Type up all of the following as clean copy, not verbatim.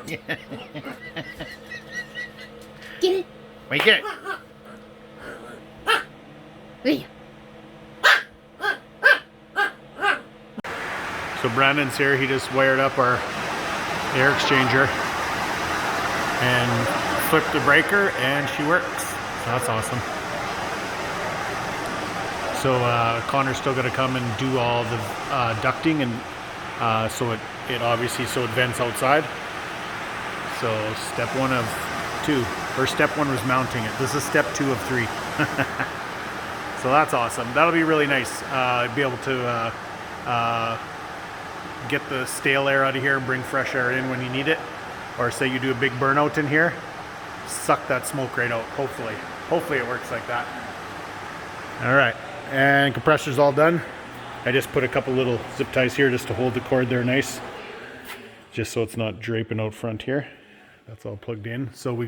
Get it. Wait, get it. Wait. So Brandon's here. He just wired up our air exchanger and flipped the breaker, and she works. So that's awesome. So Connor's still going to come and do all the ducting, and so it obviously it vents outside. So step 1 of 2, or step 1 was mounting it. This is step 2 of 3. So that's awesome. That'll be really nice. Be able to get the stale air out of here and bring fresh air in when you need it. Or say you do a big burnout in here, suck that smoke right out, hopefully. Hopefully it works like that. All right, and compressor's all done. I just put a couple little zip ties here just to hold the cord there nice, just so it's not draping out front here. That's all plugged in. So we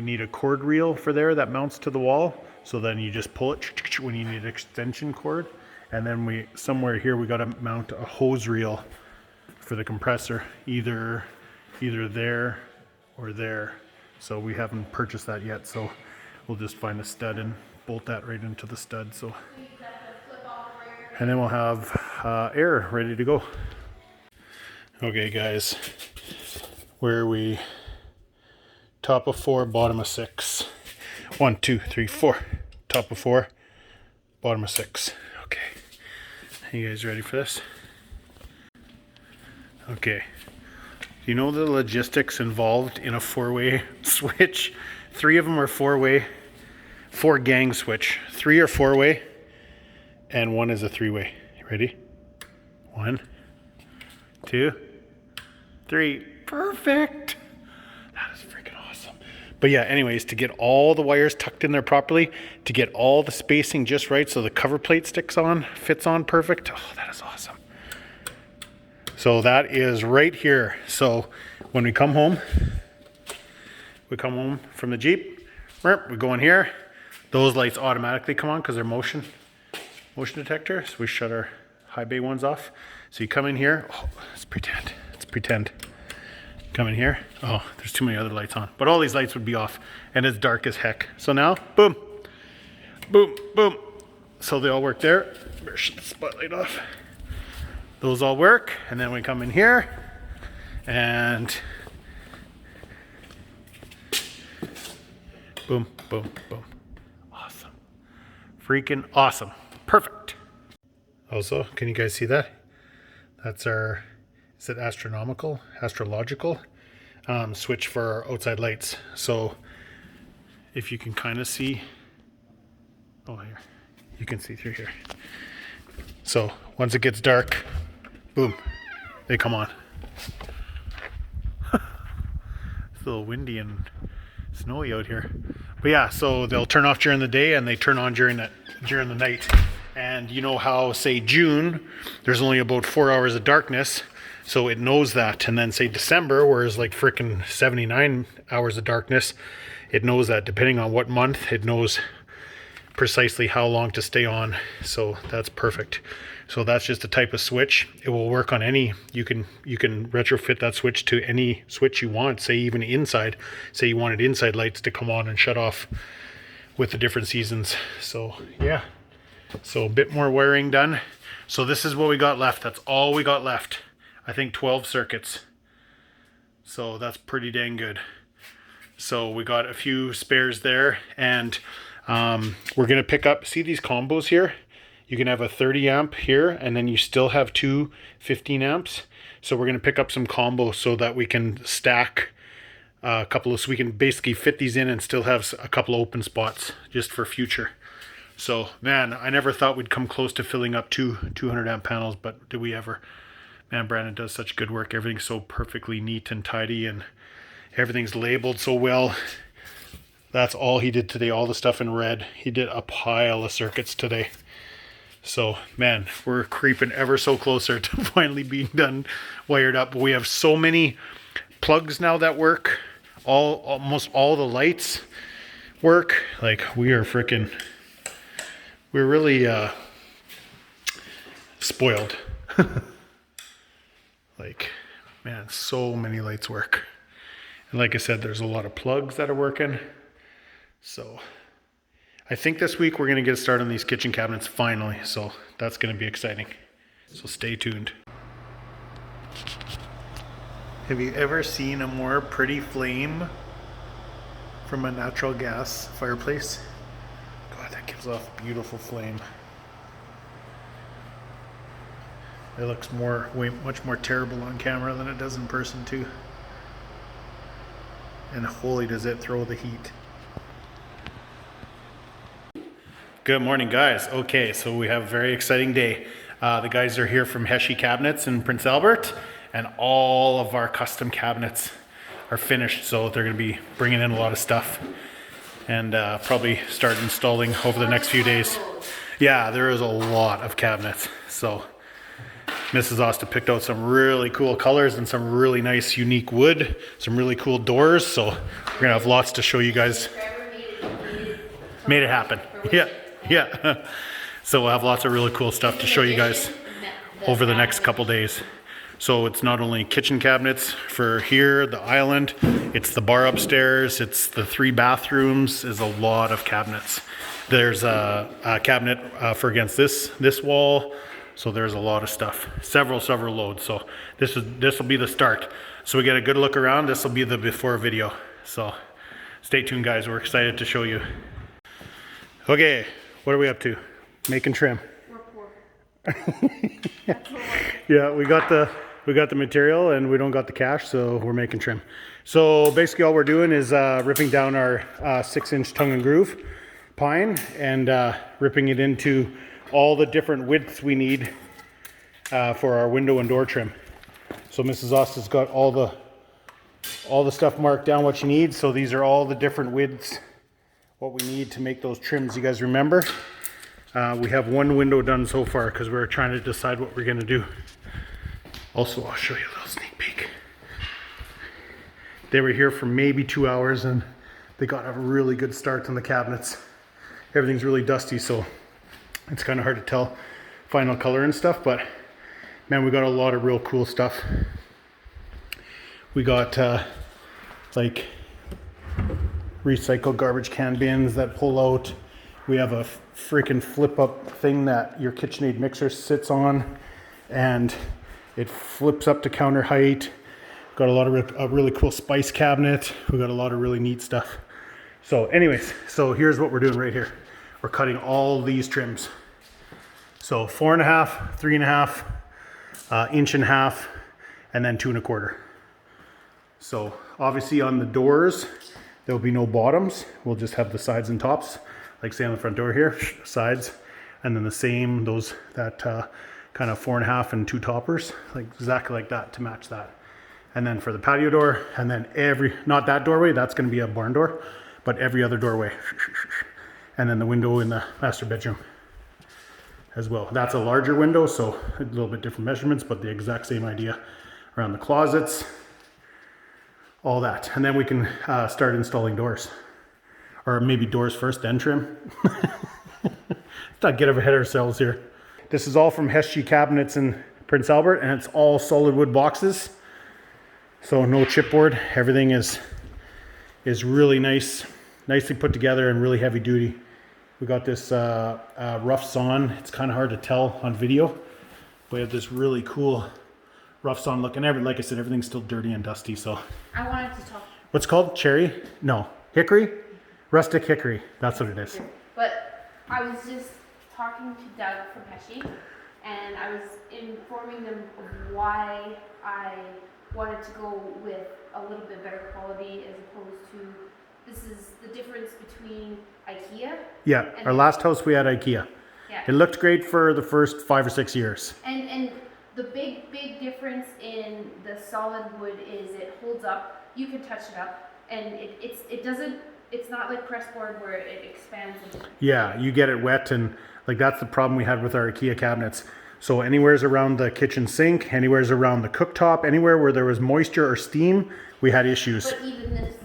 need a cord reel for there that mounts to the wall. So then you just pull it when you need an extension cord. And then somewhere here we got to mount a hose reel for the compressor, either there or there. So we haven't purchased that yet, so we'll just find a stud and bolt that right into the stud. So, and then we'll have air ready to go. Okay guys, where are we? Top of 4, bottom of 6. 1, 2, 3, 4. Top of 4, bottom of 6. Okay, you guys ready for this? Okay. You know the logistics involved in a 4-way switch? 3 of them are 4-way, 4-gang switch. 3 are 4-way, and 1 is a 3-way. Ready? 1, 2, 3. Perfect. That is freaking awesome. But yeah, anyways, to get all the wires tucked in there properly, to get all the spacing just right so the cover plate fits on perfect. Oh, that is awesome. So that is right here. So when we come home from the Jeep, we go in here, those lights automatically come on because they're motion detector. So we shut our high bay ones off. So you come in here, oh, let's pretend. Come in here, oh, there's too many other lights on, but all these lights would be off and it's dark as heck. So now, boom, boom, boom. So they all work there. Better shut the spotlight off. Those all work, and then we come in here and boom, boom, boom. Awesome. Freaking awesome. Perfect. Also, can you guys see that? That's our, is it astrological switch for our outside lights. So if you can kind of see, oh here, you can see through here. So once it gets dark, boom, they come on. It's a little windy and snowy out here. But yeah, so they'll turn off during the day and they turn on during the night. And you know how, say June, there's only about 4 hours of darkness, so it knows that. And then say December, where it's like freaking 79 hours of darkness, it knows that. Depending on what month, it knows precisely how long to stay on. So that's perfect. So that's just a type of switch. It will work on any, you can retrofit that switch to any switch you want, say even inside. Say you wanted inside lights to come on and shut off with the different seasons. So yeah, so a bit more wiring done. So this is what we got left. That's all we got left. I think 12 circuits. So that's pretty dang good. So we got a few spares there, and we're gonna pick up, see these combos here? You can have a 30 amp here, and then you still have two 15 amps. So we're gonna pick up some combos so that we can stack a couple of, so we can basically fit these in and still have a couple of open spots just for future. So man, I never thought we'd come close to filling up two 200 amp panels, but did we ever? Man, Brandon does such good work. Everything's so perfectly neat and tidy, and everything's labeled so well. That's all he did today, all the stuff in red. He did a pile of circuits today. So man, we're creeping ever so closer to finally being done, wired up. We have so many plugs now that work. Almost all the lights work. Like we're really spoiled. Like Man, so many lights work. And like I said, there's a lot of plugs that are working. So I think this week we're going to get started on these kitchen cabinets finally. So that's going to be exciting. So stay tuned. Have you ever seen a more pretty flame from a natural gas fireplace? God, that gives off a beautiful flame. It looks much more terrible on camera than it does in person too. And holy does it throw the heat. Good morning, guys. Okay, so we have a very exciting day. The guys are here from Heshy Cabinets in Prince Albert, and all of our custom cabinets are finished, so they're going to be bringing in a lot of stuff and probably start installing over the next few days. Yeah, there is a lot of cabinets. So Mrs. Osta picked out some really cool colors and some really nice unique wood, some really cool doors. So we're gonna have lots to show you guys. Made it happen. Yeah. So we'll have lots of really cool stuff to show you guys over the next couple days. So it's not only kitchen cabinets for here, the island, it's the bar upstairs, it's the 3 bathrooms, is a lot of cabinets. There's a cabinet for against this wall. So there's a lot of stuff, several loads. So this will be the start. So we get a good look around. This will be the before video. So stay tuned, guys. We're excited to show you. Okay, what are we up to? Making trim. We're poor. Yeah, we got the material and we don't got the cash, so we're making trim. So basically all we're doing is ripping down our 6-inch tongue and groove pine and ripping it into all the different widths we need for our window and door trim. So Mrs. Osta's got all the stuff marked down what she needs. So these are all the different widths, what we need to make those trims. You guys remember? We have one window done so far because we're trying to decide what we're going to do. Also, I'll show you a little sneak peek. They were here for maybe 2 hours and they got a really good start on the cabinets. Everything's really dusty, so it's kind of hard to tell final color and stuff, but man, we got a lot of real cool stuff. We got like recycled garbage can bins that pull out. We have a freaking flip up thing that your KitchenAid mixer sits on and it flips up to counter height. Got a lot of a really cool spice cabinet. We got a lot of really neat stuff. So anyways, so here's what we're doing right here. We're cutting all these trims. So 4.5, 3.5, inch and a half, and then 2 1/4. So obviously on the doors, there'll be no bottoms. We'll just have the sides and tops, like say on the front door here, sides, and then the same, that kind of 4.5 and 2 toppers, like exactly like that to match that. And then for the patio door, and then not that doorway, that's gonna be a barn door, but every other doorway. And then the window in the master bedroom as well. That's a larger window, so a little bit different measurements, but the exact same idea around the closets, all that. And then we can start installing doors. Or maybe doors first, then trim. Let's not get ahead of ourselves here. This is all from Heshy Cabinets in Prince Albert, and it's all solid wood boxes. So no chipboard. Everything is really nicely put together and really heavy duty. We got this rough sawn. It's kind of hard to tell on video. We have this really cool rough sawn look. And like I said, everything's still dirty and dusty. So I wanted to talk. What's it called? Cherry? No. Hickory? Rustic hickory. That's what it is. But I was just talking to Doug from Heshy, and I was informing them of why I wanted to go with a little bit better quality as opposed to, this is the difference between IKEA. Yeah, our last house we had IKEA. Yeah. It looked great for the first 5 or 6 years. And the big difference in the solid wood is it holds up. You can touch it up, and it's not like pressboard where it expands. Yeah, you get it wet, and like that's the problem we had with our IKEA cabinets. So anywhere's around the kitchen sink, anywhere's around the cooktop, anywhere where there was moisture or steam, we had issues. But even this.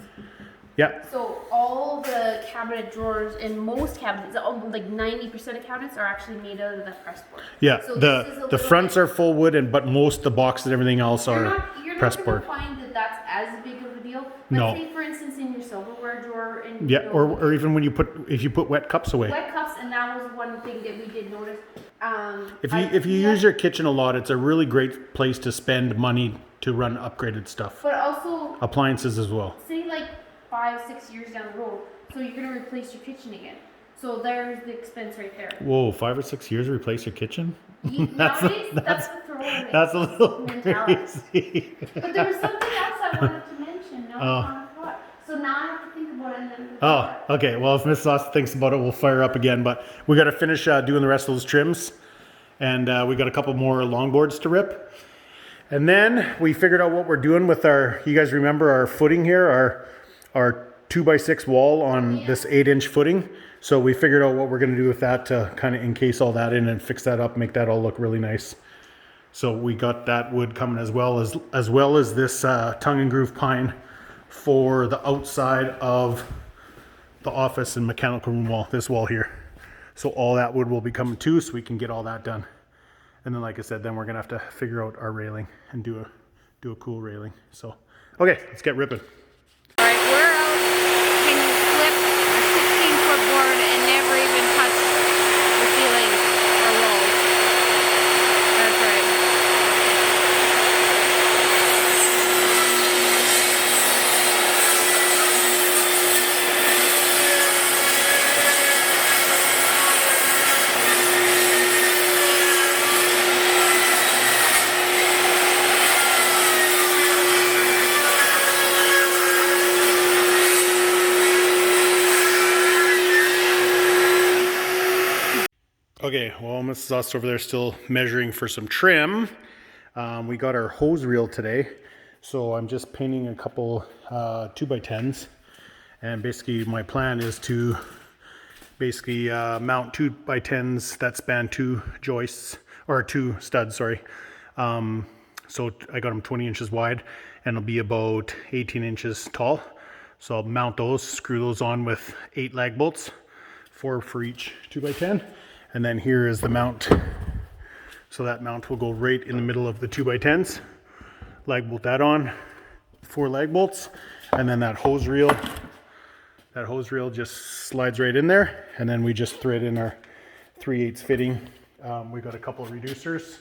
Yeah. So all the cabinet drawers in most cabinets, like 90% of cabinets are actually made out of the pressboard. Yeah, so the fronts are full wood, but most the boxes and everything else are press not board. gonna find that that's as big of a deal. No. Let's say, for instance, in your silverware drawer, and Yeah, or even when if you put wet cups away. wet cups, and that was one thing that we did notice. If you use your kitchen a lot, it's a really great place to spend money to run upgraded stuff. But also, Appliances as well. say like 5-6 years down the road, so you're gonna replace your kitchen again. So there's the expense right there. Whoa, 5 or 6 years to replace your kitchen? Nowadays, that's the throwaway. That's a little mentality. crazy. But there was something else I wanted to mention. No, I forgot. So now I have to think about it and then. Oh, okay. Well, if Mrs. Austin thinks about it, we'll fire up again. But we got to finish doing the rest of those trims. And we got a couple more longboards to rip. And then we figured out what we're doing with you guys remember our footing here, our 2x6 wall on this 8-inch footing. So we figured out what we're going to do with that to kind of encase all that in and fix that up, make that all look really nice. So we got that wood coming as well as this tongue and groove pine for the outside of the office and mechanical room wall, this wall here. So all that wood will be coming too, so we can get all that done. And then, like I said, then we're gonna have to figure out our railing and do a cool railing. So, okay, let's get ripping. All right, we're out. Can you flip a 16-foot board and never even touch the ceiling or walls? That's right. Okay, well, Mrs. Ost over there still measuring for some trim. We got our hose reel today, so I'm just painting a couple 2x10s, and basically my plan is to mount 2x10s that span 2 joists, or 2 studs, sorry. So I got them 20 inches wide, and it'll be about 18 inches tall. So I'll mount those, screw those on with 8 lag bolts, 4 for each 2x10. And then here is the mount. So that mount will go right in the middle of the 2x10s. Lag bolt that on, 4 lag bolts, and then that hose reel just slides right in there, and then we just thread in our 3/8 fitting. We got a couple of reducers,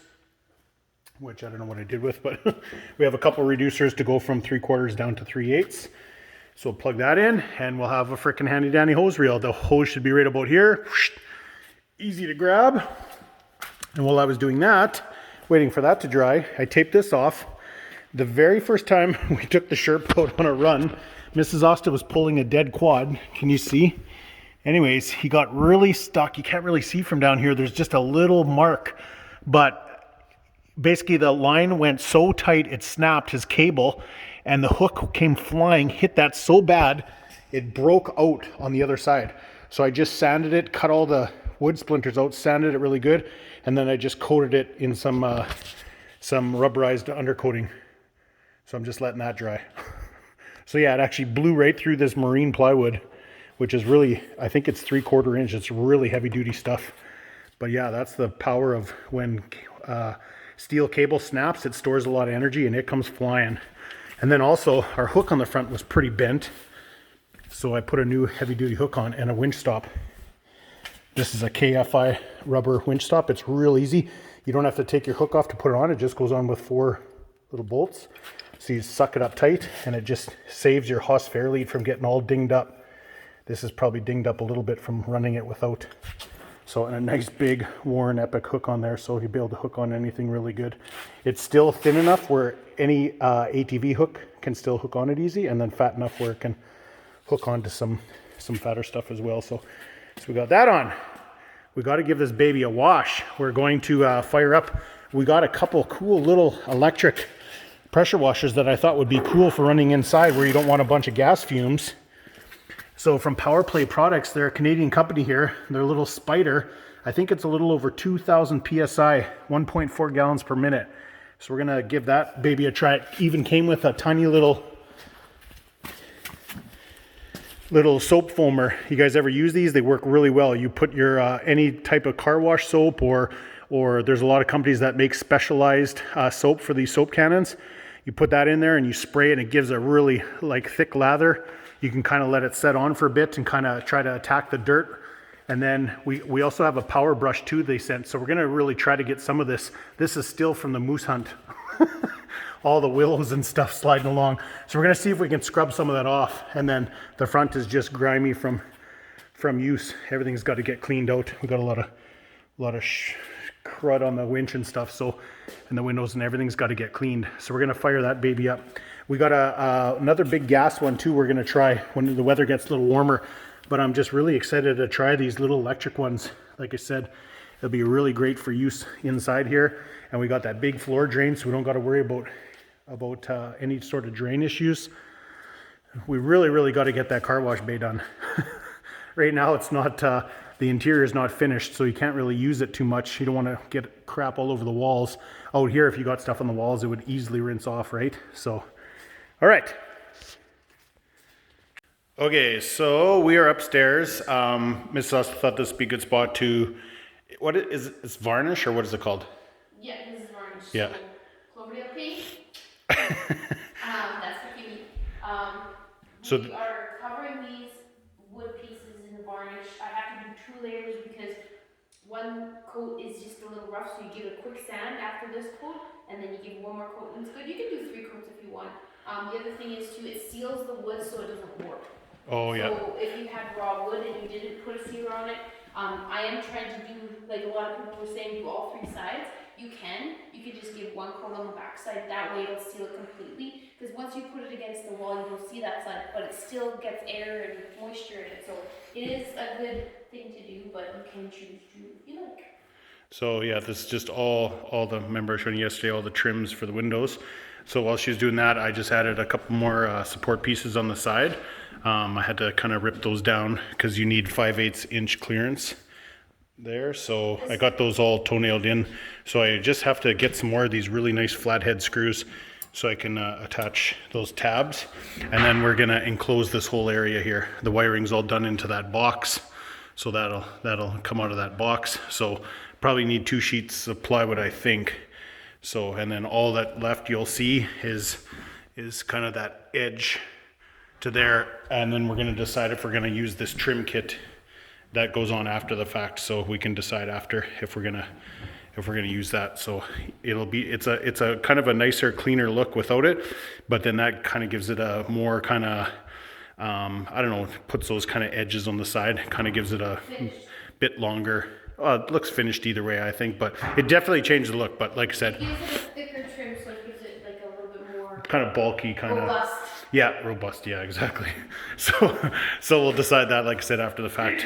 which I don't know what I did with, but we have a couple of reducers to go from 3/4 down to 3/8. So plug that in, and we'll have a freaking handy dandy hose reel. The hose should be right about here. Easy to grab. And while I was doing that, waiting for that to dry, I taped this off. The very first time we took the Sherp out on a run, Mrs. Osta was pulling a dead quad. Can you see? Anyways, he got really stuck. You can't really see from down here. There's just a little mark. But basically the line went so tight it snapped his cable, and the hook came flying, hit that so bad, it broke out on the other side. So I just sanded it, cut all the wood splinters out, sanded it really good, and then I just coated it in some rubberized undercoating. So I'm just letting that dry. So yeah, it actually blew right through this marine plywood, which is really, I think it's 3/4 inch. It's really heavy duty stuff. But yeah, that's the power of when steel cable snaps. It stores a lot of energy and it comes flying. And then also our hook on the front was pretty bent. So I put a new heavy duty hook on and a winch stop. This is a KFI rubber winch stop. It's real easy. You don't have to take your hook off to put it on. It just goes on with 4 little bolts. So you suck it up tight, and it just saves your Haas Fairlead from getting all dinged up. This is probably dinged up a little bit from running it without. So, and a nice big Warren Epic hook on there, so you'll be able to hook on anything really good. It's still thin enough where any ATV hook can still hook on it easy, and then fat enough where it can hook onto some fatter stuff as well. So we got that on. We got to give this baby a wash. We're going to fire up. We got a couple cool little electric pressure washers that I thought would be cool for running inside where you don't want a bunch of gas fumes. So from Powerplay Products, they're a Canadian company here. Their little Spider, I think it's a little over 2,000 PSI, 1.4 gallons per minute. So we're gonna give that baby a try. It even came with a tiny little soap foamer. You guys ever use these? They work really well. You put your any type of car wash soap, or there's a lot of companies that make specialized soap for these soap cannons. You put that in there and you spray it, and it gives a really like thick lather. You can kind of let it set on for a bit and kind of try to attack the dirt. And then we also have a power brush too they sent. So we're gonna really try to get some of this. This is still from the moose hunt. All the willows and stuff sliding along. So we're gonna see if we can scrub some of that off. And then the front is just grimy from use. Everything's got to get cleaned out. We got a lot of crud on the winch and stuff. So, and the windows and everything's got to get cleaned. So we're gonna fire that baby up. We got another big gas one too. We're gonna try when the weather gets a little warmer. But I'm just really excited to try these little electric ones. Like I said, it'll be really great for use inside here. And we got that big floor drain, so we don't got to worry about any sort of drain issues. We really got to get that car wash bay done. Right now it's not, the interior is not finished, so you can't really use it too much. You don't want to get crap all over the walls. Out here, if you got stuff on the walls, it would easily rinse off, right? So, all right. Okay, so we are upstairs. Miss Sus thought this would be a good spot to, what is it? It's varnish, or what is it called? Yeah, this is varnish. Yeah. So, Cloverdale paint. That's what you need. So we are covering these wood pieces in the varnish. I have to do 2 layers because one coat is just a little rough, so you give a quick sand after this coat, and then you give 1 more coat, and it's good. You can do 3 coats if you want. The other thing is too, it seals the wood so it doesn't warp. Oh yeah. So if you had raw wood and you didn't put a sealer on it, I am trying to do, like a lot of people were saying, do all 3 sides. You can just give 1 coat on the back side, that way it'll seal it completely. Because once you put it against the wall, you don't see that side, but it still gets air and moisture in it. So it is a good thing to do, but you can choose to, if you like. So yeah, this is just all the, remember I showed you yesterday, all the trims for the windows. So while she was doing that, I just added a couple more support pieces on the side. I had to kind of rip those down because you need 5/8 inch clearance there. So I got those all toenailed in. So I just have to get some more of these really nice flathead screws so I can attach those tabs. And then we're gonna enclose this whole area here. The wiring's all done into that box. So that'll come out of that box. So probably need 2 sheets of plywood, I think. So, and then all that left you'll see is kind of that edge to there. And then we're gonna decide if we're gonna use this trim kit that goes on after the fact. So we can decide after if we're gonna use that. So it's a kind of a nicer, cleaner look without it. But then that kind of gives it a more kind of, I don't know, puts those kind of edges on the side, kind of gives it a bit longer. It looks finished either way, I think, but it definitely changed the look. But like I said, It gives it a thicker trim, so it gives it like a little bit more kind of bulky, kind of robust. Yeah, robust. Yeah, exactly. So we'll decide that, like I said, after the fact.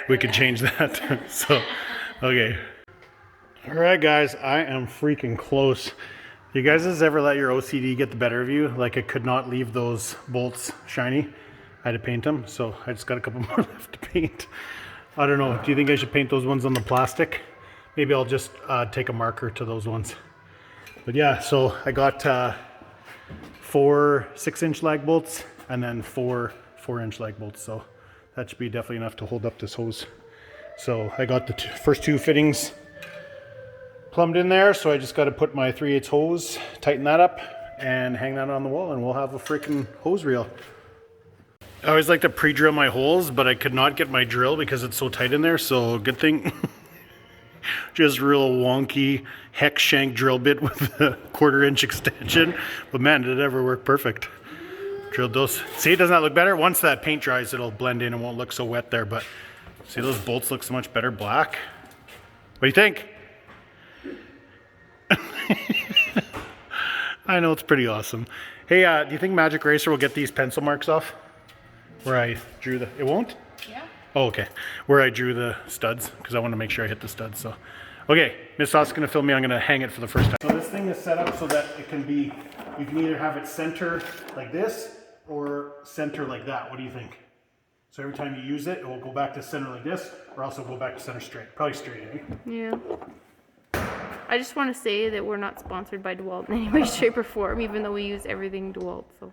We can change that. So, okay. All right, guys, I am freaking close. You guys has ever let your OCD get the better of you? Like I could not leave those bolts shiny. I had to paint them, so I just got a couple more left to paint. I don't know. Do you think I should paint those ones on the plastic? Maybe I'll just take a marker to those ones. But yeah, so I got 4 6-inch lag bolts and then 4 4-inch lag bolts. So that should be definitely enough to hold up this hose. So I got the first 2 fittings plumbed in there. So I just got to put my 3/8 hose, tighten that up, and hang that on the wall, and we'll have a freaking hose reel. I always like to pre-drill my holes, but I could not get my drill because it's so tight in there. So good thing, just real wonky hex shank drill bit with a 1/4 inch extension. But man, did it ever work perfect. Drilled those. See, doesn't that look better? Once that paint dries, it'll blend in and won't look so wet there. But see, those bolts look so much better black. What do you think? I know, it's pretty awesome. Hey, do you think Magic Eraser will get these pencil marks off? Where I drew the, it won't? Yeah. Oh, okay. Where I drew the studs, because I want to make sure I hit the studs. So, okay, Miss Sauce is going to film me. I'm going to hang it for the first time. So this thing is set up so that it can be, you can either have it center like this or center like that. What do you think? So every time you use it, it will go back to center like this, or else it'll go back to center straight. Probably straight, eh? Yeah. I just want to say that we're not sponsored by DeWalt in any way, shape, or form, even though we use everything DeWalt. So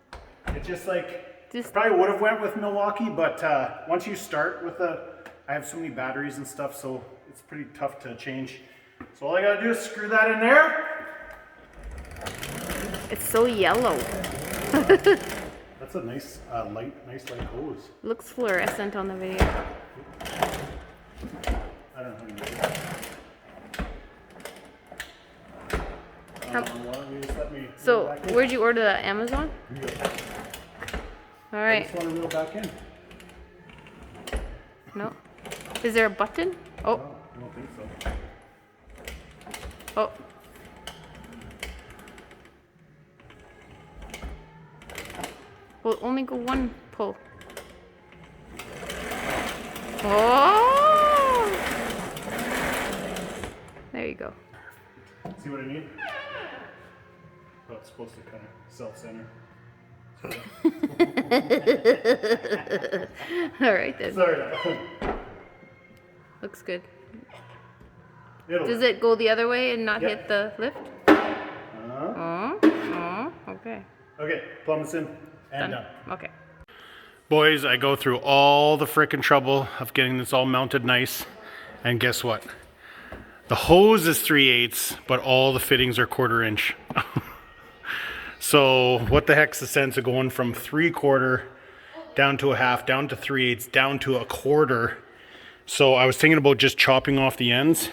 it's just like, probably would have went with Milwaukee, but once you start with I have so many batteries and stuff, so it's pretty tough to change. So all I gotta do is screw that in there. It's so yellow. That's a nice light hose. Looks fluorescent on the video. I don't know how you do that. Why don't you just let me So, reel back in? where'd you order that? Amazon? Yeah. All I right. just want to reel back in. No. Is there a button? Oh. No, I don't think so. Oh. Will only go one pull. Oh! There you go. See what I mean? Oh, it's supposed to kind of self-center. All right then. Sorry. Looks good. It'll Does it go the other way and not Yep. hit the lift? Uh-huh. Oh, okay. Okay, plumb's in and done. Okay. Boys, I go through all the frickin' trouble of getting this all mounted nice, and guess what? The hose is 3/8, but all the fittings are 1/4 inch. So what the heck's the sense of going from 3/4 down to a half, down to 3/8, down to a 1/4? So I was thinking about just chopping off the ends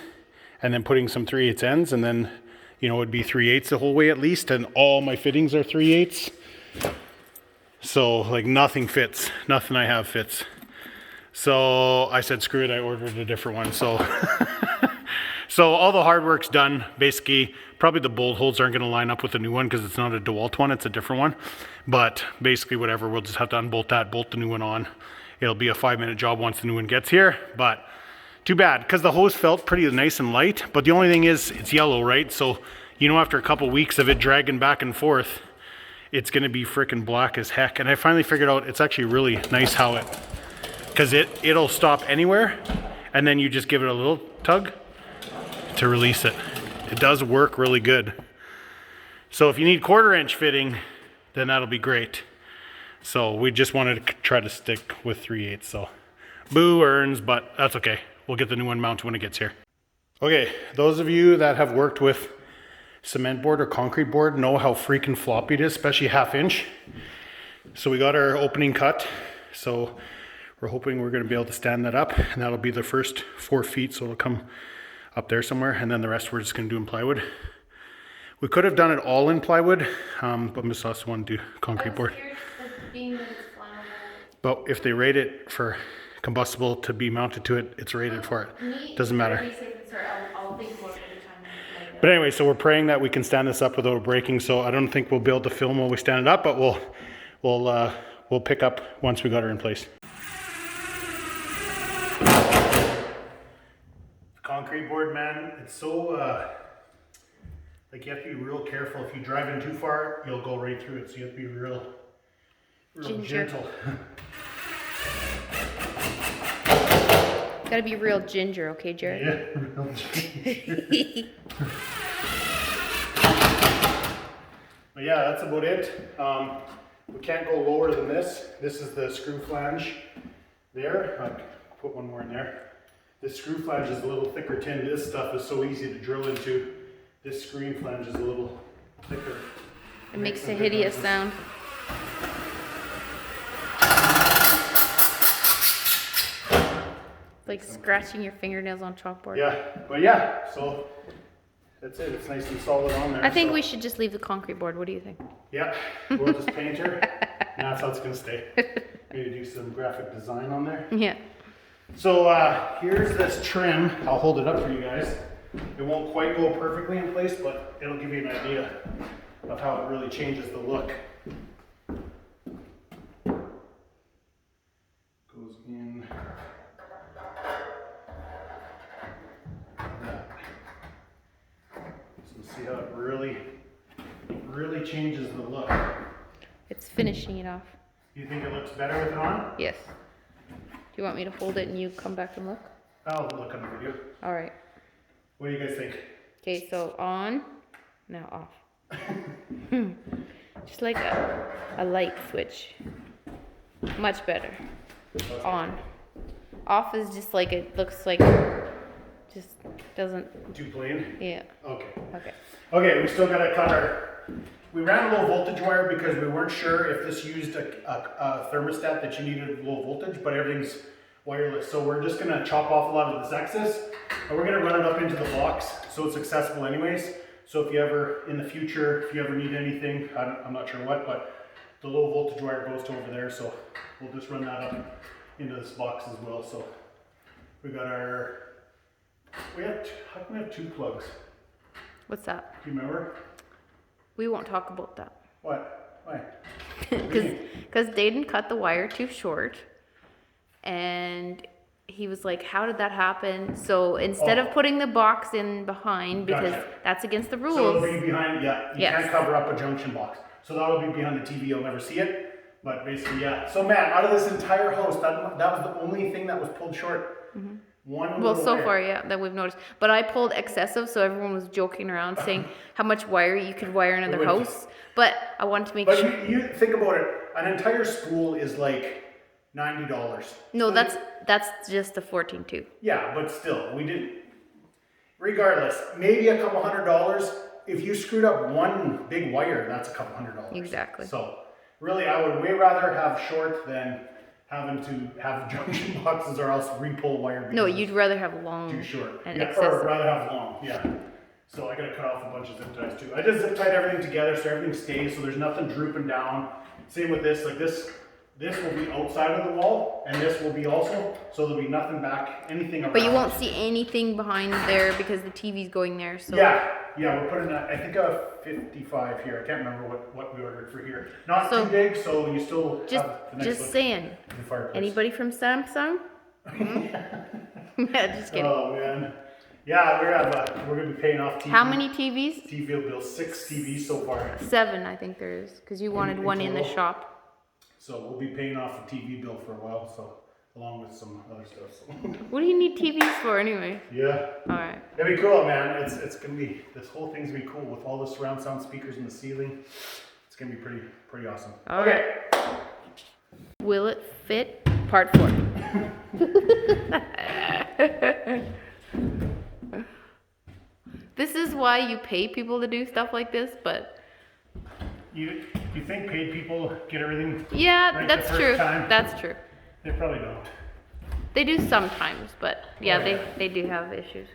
and then putting some 3/8 ends, and then, you know, it'd be 3/8 the whole way at least, and all my fittings are 3/8. So like nothing fits, nothing I have fits. So I said, screw it, I ordered a different one. So, so all the hard work's done. Basically, probably the bolt holes aren't gonna line up with the new one because it's not a DeWalt one, it's a different one. But basically whatever, we'll just have to unbolt that, bolt the new one on. It'll be a 5-minute job once the new one gets here, but too bad, because the hose felt pretty nice and light, but the only thing is, it's yellow, right? So, you know, after a couple weeks of it dragging back and forth, it's gonna be freaking black as heck. And I finally figured out it's actually really nice how because it'll stop anywhere, and then you just give it a little tug to release it. It does work really good. So if you need 1/4 inch fitting, then that'll be great. So we just wanted to try to stick with 3/8. So boo earns, but that's okay. We'll get the new one mounted when it gets here. Okay, those of you that have worked with cement board or concrete board know how freaking floppy it is, especially 1/2 inch. So we got our opening cut. So we're hoping we're gonna be able to stand that up, and that'll be the first 4 feet. So it'll come up there somewhere, and then the rest we're just gonna do in plywood. We could have done it all in plywood, but Miss Us wanted to do concrete board. But if they rate it for combustible to be mounted to it, it's rated for it. Doesn't matter. But anyway, so we're praying that we can stand this up without breaking. So I don't think we'll be able to film while we stand it up, but we'll pick up once we got her in place. Concrete board, man, it's so like you have to be real careful. If you drive in too far, you'll go right through it. So you have to be real gentle. Gotta be real ginger, okay, Jared? Yeah, real ginger. But yeah, that's about it. We can't go lower than this. This is the screw flange there. I'll put one more in there. This screw flange is a little thicker tin. This stuff is so easy to drill into. This screen flange is a little thicker. It makes a hideous sound. Like scratching your fingernails on chalkboard. Yeah, but yeah, so that's it. It's nice and solid on there. I think we should just leave the concrete board. What do you think? Yeah, we'll just paint her. And that's how it's gonna stay. Maybe do some graphic design on there. Yeah. So here's this trim. I'll hold it up for you guys. It won't quite go perfectly in place, but it'll give you an idea of how it really changes the look. Goes in. Like that. So see how it really changes the look. It's finishing it off. You think it looks better with it on? Yes. Do you want me to hold it and you come back and look? I'll look on the video. All right. What do you guys think? Okay, so on, now off. Just like a light switch. Much better. Okay. On. Off is just like, it looks like, just doesn't, Too plain? yeah. Okay. Okay. Okay, we still gotta cut we ran a low voltage wire because we weren't sure if this used a thermostat that you needed low voltage, but everything's wireless. So we're just gonna chop off a lot of this excess and we're gonna run it up into the box so it's accessible anyways. So if you ever, in the future, if you ever need anything, I'm not sure what, but the low voltage wire goes to over there. So we'll just run that up into this box as well. So we got our, how come we have 2 plugs? What's that? Do you remember? We won't talk about that. What? Why? Because Dayton cut the wire too short, and he was like, how did that happen? So instead of putting the box in behind, because that's against the rules. So it'll be behind, yeah, you can't cover up a junction box. So that'll be behind the TV, you'll never see it. But basically, yeah. So Matt, out of this entire house, that was the only thing that was pulled short. Mm-hmm. One well, so wire. far, yeah, that we've noticed. But I pulled excessive, so everyone was joking around saying how much wire you could wire another house. But I wanted to make sure. But you think about it, an entire spool is like $90. No, so that's just a 14.2. Yeah, but still, we didn't. Regardless, maybe a couple $100. If you screwed up one big wire, that's a couple $100. Exactly. So really, I would way rather have short than having to have junction boxes or else re-pull wire. No, you'd rather have long. Too short. And yeah, excessive. or rather have long. Yeah. So I gotta cut off a bunch of zip ties too. I just zip tied everything together so everything stays, so there's nothing drooping down. Same with this. Like this will be outside of the wall, and this will be also. So there'll be nothing back, anything around. But you won't see anything behind there because the TV's going there. So yeah, we're putting I think a 55 here. I can't remember what we ordered for here. Not So, too big, so you still just have the next just look saying. in the fireplace. Anybody from Samsung? Yeah, just kidding. Oh man, yeah, we're gonna be paying off TV. How many TVs? TV bill, 6 TVs so far. 7, I think there is, because you wanted one in the total? shop. So we'll be paying off a TV bill for a while, so along with some other stuff. So. What do you need TVs for anyway? Yeah. All right. It'll be cool, man. It's gonna be, this whole thing's gonna be cool with all the surround sound speakers in the ceiling. It's gonna be pretty awesome. All okay. right. Will it fit? Part 4. This is why you pay people to do stuff like this, but You think paid people get everything? yeah, right that's the first true. time? That's true. They probably don't. They do sometimes, but yeah, Oh, yeah. they do have issues.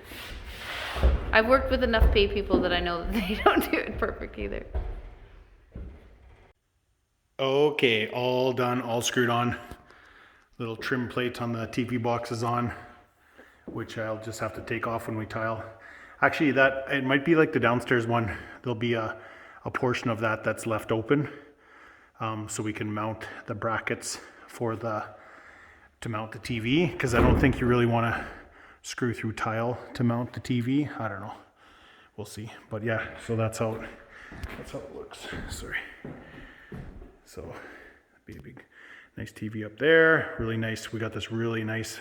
I've worked with enough paid people that I know that they don't do it perfect either. Okay, all done, all screwed on. Little trim plates on the TV boxes on, which I'll just have to take off when we tile. Actually, it might be like the downstairs one. There'll be a portion of that that's left open, so we can mount the brackets to mount the TV, because I don't think you really want to screw through tile to mount the TV. I don't know. We'll see. But yeah, so that's how it looks. Sorry. So be a big nice TV up there. Really nice. We got this really nice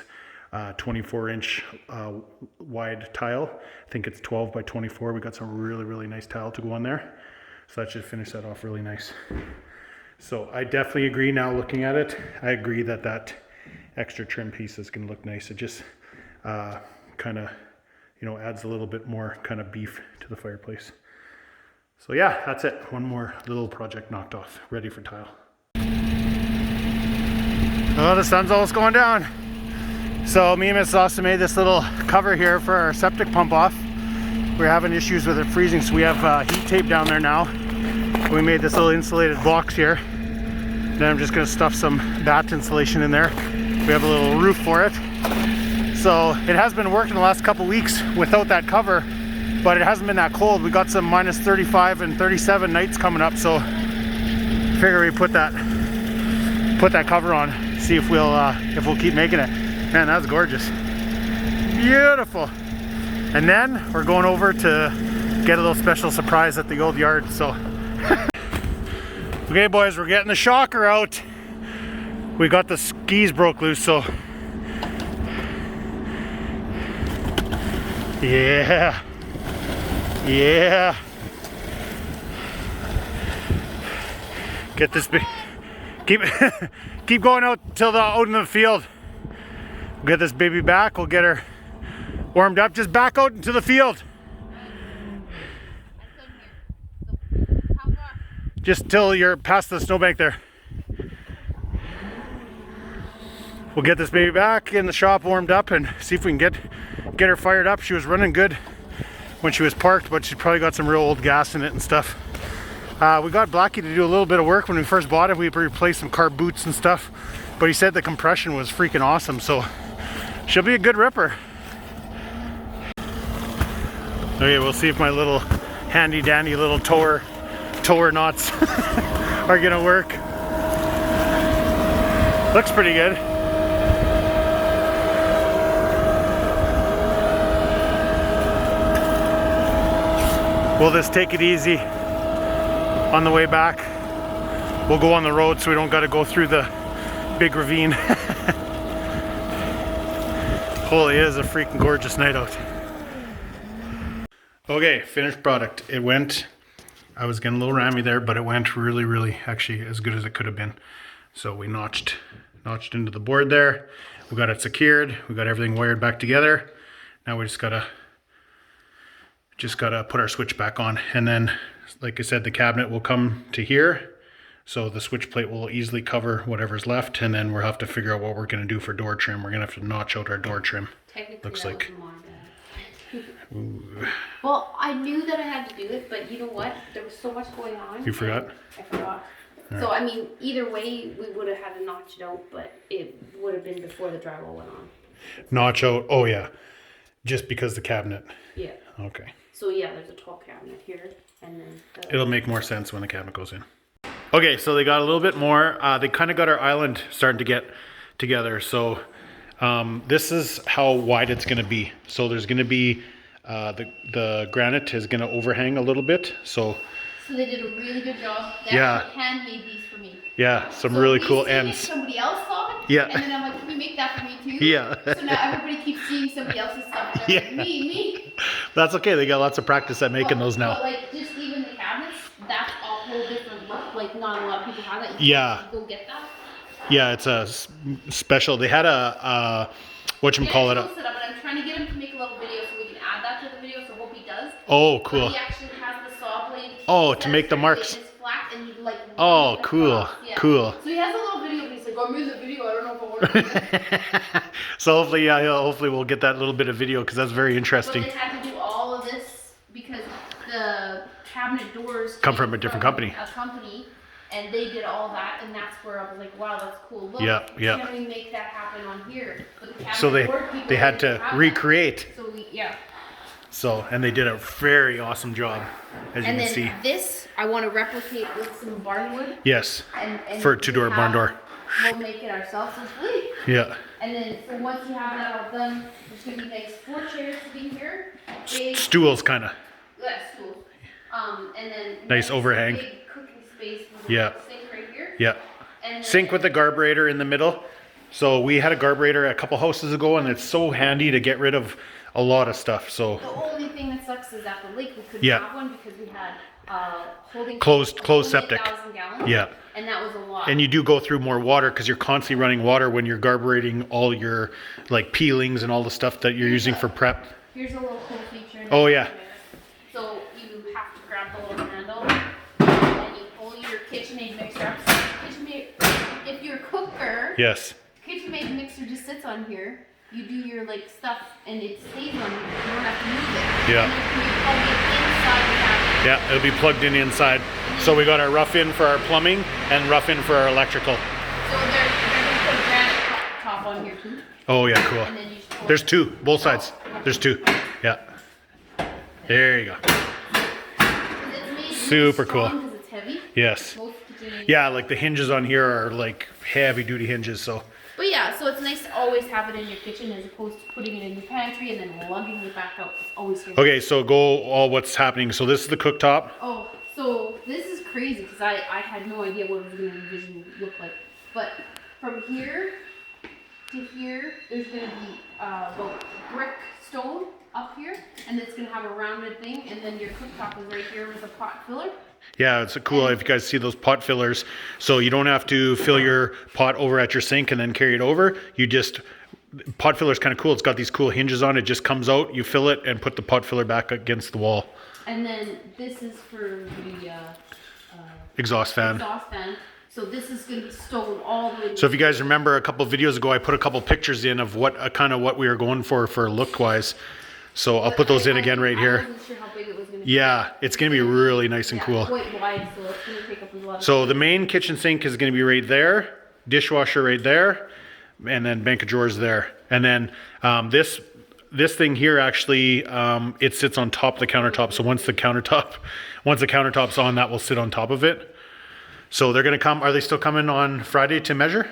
24-inch wide tile. I think it's 12 by 24. We got some really nice tile to go on there. So that should finish that off really nice. So I definitely agree now looking at it. I agree that extra trim piece is going to look nice. It just kind of, adds a little bit more kind of beef to the fireplace. So yeah, that's it. One more little project knocked off, ready for tile. Oh, the sun's almost going down. So me and Miss Austin made this little cover here for our septic pump off. We're having issues with it freezing, so we have heat tape down there now. We made this little insulated box here. Then I'm just gonna stuff some bat insulation in there. We have a little roof for it. So it has been working the last couple weeks without that cover, but it hasn't been that cold. We got some minus 35 and 37 nights coming up, so figure we put that cover on, see if we'll keep making it. Man, that's gorgeous. Beautiful. And then we're going over to get a little special surprise at the old yard, so. Okay boys, we're getting the shocker out. We got the skis broke loose, so. Yeah. Yeah. Get this keep going out till out in the field. We'll get this baby back, we'll get her warmed up. Just back out into the field. Just till you're past the snowbank there. We'll get this baby back in the shop warmed up and see if we can get her fired up. She was running good when she was parked, but she probably got some real old gas in it and stuff. We got Blackie to do a little bit of work when we first bought it. We replaced some car boots and stuff, but he said the compression was freaking awesome, so she'll be a good ripper. Okay, we'll see if my little handy dandy little tower knots are gonna work. Looks pretty good. We'll just take it easy on the way back. We'll go on the road so we don't got to go through the big ravine. Holy, it is a freaking gorgeous night out. Okay, finished product. It went, I was getting a little rammy there, but it went really actually as good as it could have been. So we notched into the board there. We got it secured. We got everything wired back together. Now we just gotta put our switch back on, and then like I said, the cabinet will come to here, so the switch plate will easily cover whatever's left, and then we'll have to figure out what we're going to do for door trim. We're going to have to notch out our door trim. Technically, looks that like was my bad. Well, I knew that I had to do it, but you know what, there was so much going on. You forgot? I forgot. So I mean, either way we would have had to notch it out, but it would have been before the drywall went on. Notch out, oh yeah, just because the cabinet. Yeah. Okay. So yeah, there's a tall cabinet here, and then It'll make more sense when the cabinet goes in. Okay, so they got a little bit more. They kind of got our island starting to get together. So this is how wide it's going to be. So there's going to be, the granite is going to overhang a little bit. So they did a really good job. They actually handmade these for me. Yeah, some really cool ends. Somebody else saw it. Yeah. And then I'm like, can you make that for me too? Yeah. So now everybody keeps seeing somebody else's stuff. And they're like, me. That's okay. They got lots of practice at making those now. But like, just even the cabinets, that's a whole different look. Like, not a lot of people have that. Yeah. Go get that. Yeah, it's a special. They had a whatchamacallit. But I'm trying to get him to make a little video so we can add that to the video. So hope he does. Oh, cool. But he actually has the saw blade. Oh, to make the marks. It's flat and he like. Oh, cool. Yeah. Cool. So he has a little video. But he's like, I'm in the video. I don't know if it works. So hopefully, yeah, hopefully we'll get that little bit of video because that's very interesting. So they had to do all of this because the cabinet doors come from a different company. A company, and they did all that, and that's where I was like, wow, that's cool. Look, yeah. can we make that happen on here? But the so they had to recreate. So So, and they did a very awesome job, as you can see. And then this, I want to replicate with some barn wood. Yes, and for two-door barn door. We'll make it ourselves as well. Yeah. And then, so once you have that all done, there's going to be nice 4 chairs sitting here. Big, Stools, kind of. yeah, stools. And then nice overhang. Big cooking space with Yeah. a sink right here. Yeah. And then, Sink with the carburetor in the middle. So we had a carburetor a couple houses ago, and it's so handy to get rid of a lot of stuff. So the only thing that sucks is at the lake we couldn't Yeah. have one because we had holding closed septic. 8,000 gallons. Yeah. And that was a lot. And you do go through more water because you're constantly running water when you're carbureting all your like peelings and all the stuff that you're using for prep. Here's a little cool feature. Oh, yeah. So you have to grab the little handle and you pull your KitchenAid mixer up. So if your cooker, Yes. KitchenAid mixer just sits on here. You do your like stuff and it stays on here. You don't have to move it. Yeah. And then you plug it inside the cabinet. Yeah, it'll be plugged in inside. So we got our rough in for our plumbing and rough in for our electrical. So they're gonna put a granite top on here too. Oh yeah, cool. And then you just pull There's it. 2, both sides. There's 2. Yeah. There you go. It's made Super really cool. strong 'cause it's heavy. Yes. Most KitchenAid. Yeah, like the hinges on here are like heavy duty hinges, so. But yeah, so it's nice to always have it in your kitchen as opposed to putting it in your pantry and then lugging it back out. It's always here. Okay, so go all what's happening. So this is the cooktop. Oh, so this is crazy because I had no idea what it was going to envision look like. But from here to here, there's going to be about brick stone up here, and it's going to have a rounded thing, and then your cooktop is right here with a pot filler. Yeah, it's cool if you guys see those pot fillers. So you don't have to fill your pot over at your sink and then carry it over. You just, pot filler is kind of cool. It's got these cool hinges on it. Just comes out, you fill it and put the pot filler back against the wall. And then this is for the exhaust fan. exhaust fan. So this is going to be stowed all the way. So if you guys remember a couple of videos ago, I put a couple pictures in of what kind of what we were going for look wise. So I'll put those in again right here. I wasn't sure how big it was going to be. Yeah, it's going to be really nice and cool. Quite wide, so it's going to take up a lot of So the main kitchen sink is going to be right there, dishwasher right there, and then bank of drawers there. And then this thing here actually it sits on top of the countertop. So once the countertop's on, that will sit on top of it. So they're going to come. Are they still coming on Friday to measure?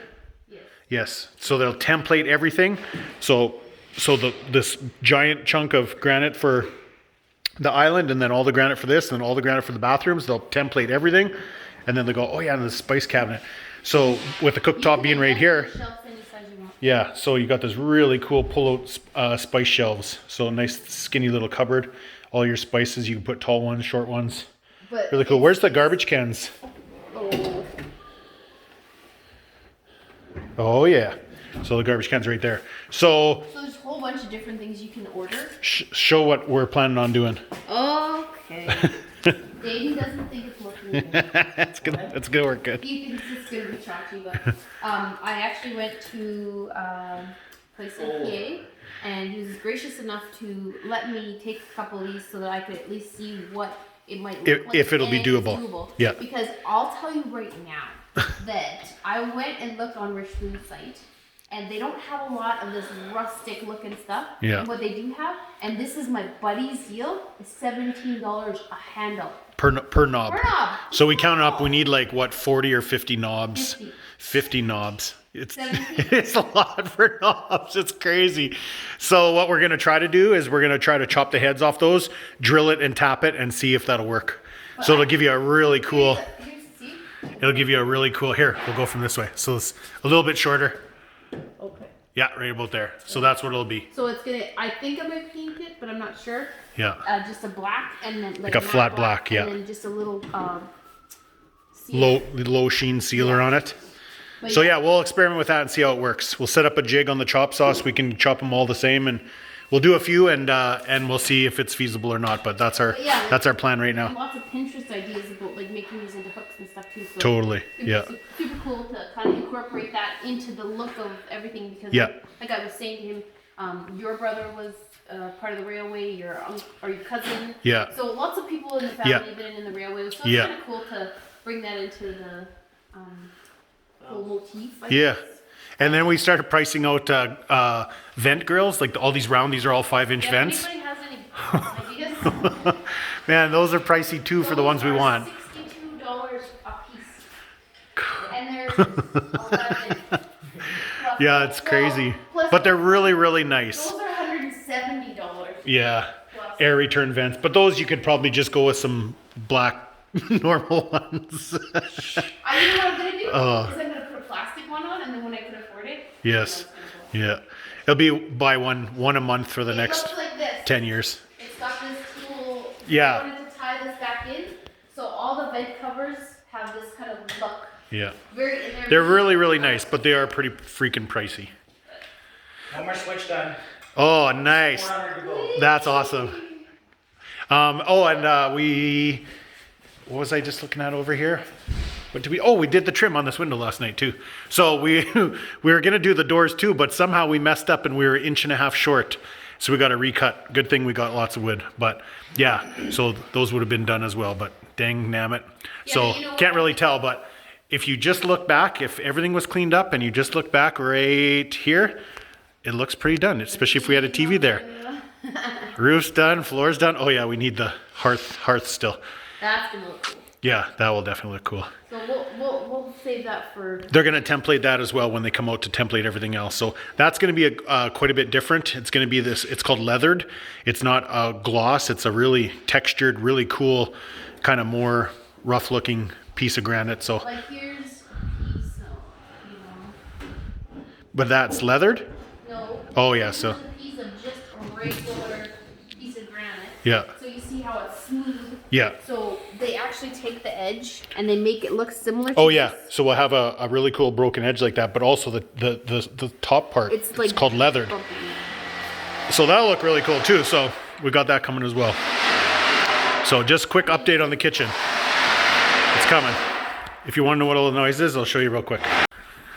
Yes. Yes. So they'll template everything. So this giant chunk of granite for the island, and then all the granite for this, and then all the granite for the bathrooms. They'll template everything, and then they go, oh yeah, and the spice cabinet. So with the cooktop being right here, yeah. So you got this really cool pull-out spice shelves. So nice skinny little cupboard. All your spices. You can put tall ones, short ones. But Really cool. Where's the garbage cans? Oh yeah. So the garbage can's right there. So there's a whole bunch of different things you can order. show what we're planning on doing. Okay. Dayton doesn't think it's looking good. It's gonna work good. He thinks it's gonna be chalky, but I actually went to place in PA, and he was gracious enough to let me take a couple of these so that I could at least see what it might look like. If it'll be and it's doable. Yeah. Because I'll tell you right now that I went and looked on Richmond's site, and they don't have a lot of this rustic looking stuff. Yeah. And what they do have, and this is my buddy's deal, is $17 a handle. Per knob. Per knob. So we counted up. We need like what, 40 or 50 knobs? 50 knobs. It's a lot for knobs. It's crazy. So what we're gonna try to do is we're gonna try to chop the heads off those, drill it and tap it, and see if that'll work. So it'll give you a really cool. It'll give you a really cool. Here, we'll go from this way. So it's a little bit shorter. Okay. Yeah, right about there. So that's what it'll be. So it's gonna. I think I'm gonna paint it, but I'm not sure. Yeah. Just a black and then like a flat black, yeah. And then just a little low sheen sealer on it. But So yeah, we'll experiment with that and see how it works. We'll set up a jig on the chop sauce. We can chop them all the same, and we'll do a few, and we'll see if it's feasible or not. But that's our plan right now. Lots of Pinterest ideas about like making these into hooks and stuff too. So Totally. Yeah. Super cool to kind of incorporate that into the look of everything because like I was saying to him, your brother was part of the railway, your uncle or your cousin. Yeah. So lots of people in the family have been in the railway. So it's kind of cool to bring that into the whole motif. I guess. And then we started pricing out vent grills, like all these round. These are all 5-inch vents. Anybody has any ideas? Man, those are pricey too for the ones we want. $62 a piece. And there's 11. Yeah, it's crazy. But they're really, really nice. Those are $170. Yeah, air return vents. But those you could probably just go with some black normal ones. I know what I'm gonna do. Because I'm gonna put a plastic one on, and then when I can afford it. Yes. Yeah. It'll be buy one a month for the next looks like this. 10 years. It's got this cool. Yeah. I wanted to tie this back in, so all the vent covers have this kind of look. Yeah. And They're really, really nice, but they are pretty freaking pricey. One more switch done. Oh, nice. 400 to go. That's awesome. What was I just looking at over here? What did we? Oh, we did the trim on this window last night too. So we were gonna do the doors too, but somehow we messed up and we were 1.5 inches short. So we got to recut. Good thing we got lots of wood, but yeah. So those would have been done as well. But dang, damn it. Yeah, So you know can't really tell. But if you just look back, if everything was cleaned up and you just look back right here, it looks pretty done. Especially if we had a TV there. Roof's done, floor's done. Oh yeah, we need the hearth still. That's gonna look cool. Yeah, that will definitely look cool. So we'll save that for. They're going to template that as well when they come out to template everything else. So that's going to be quite a bit different. It's going to be this. It's called leathered. It's not a gloss. It's a really textured, really cool, kind of more rough-looking piece of granite. So. Like here's a piece, But that's leathered. No. Oh yeah, so. Here's a piece of just a regular piece of granite. Yeah. So you see how it's smooth. Yeah. So they actually take the edge and they make it look similar to Oh yeah, this. so we'll have a really cool broken edge like that, but also the top part, It's it's like called leathered. bumpy. So that'll look really cool too. So we got that coming as well. So just quick update on the kitchen. It's coming. If you want to know what all the noise is, I'll show you real quick.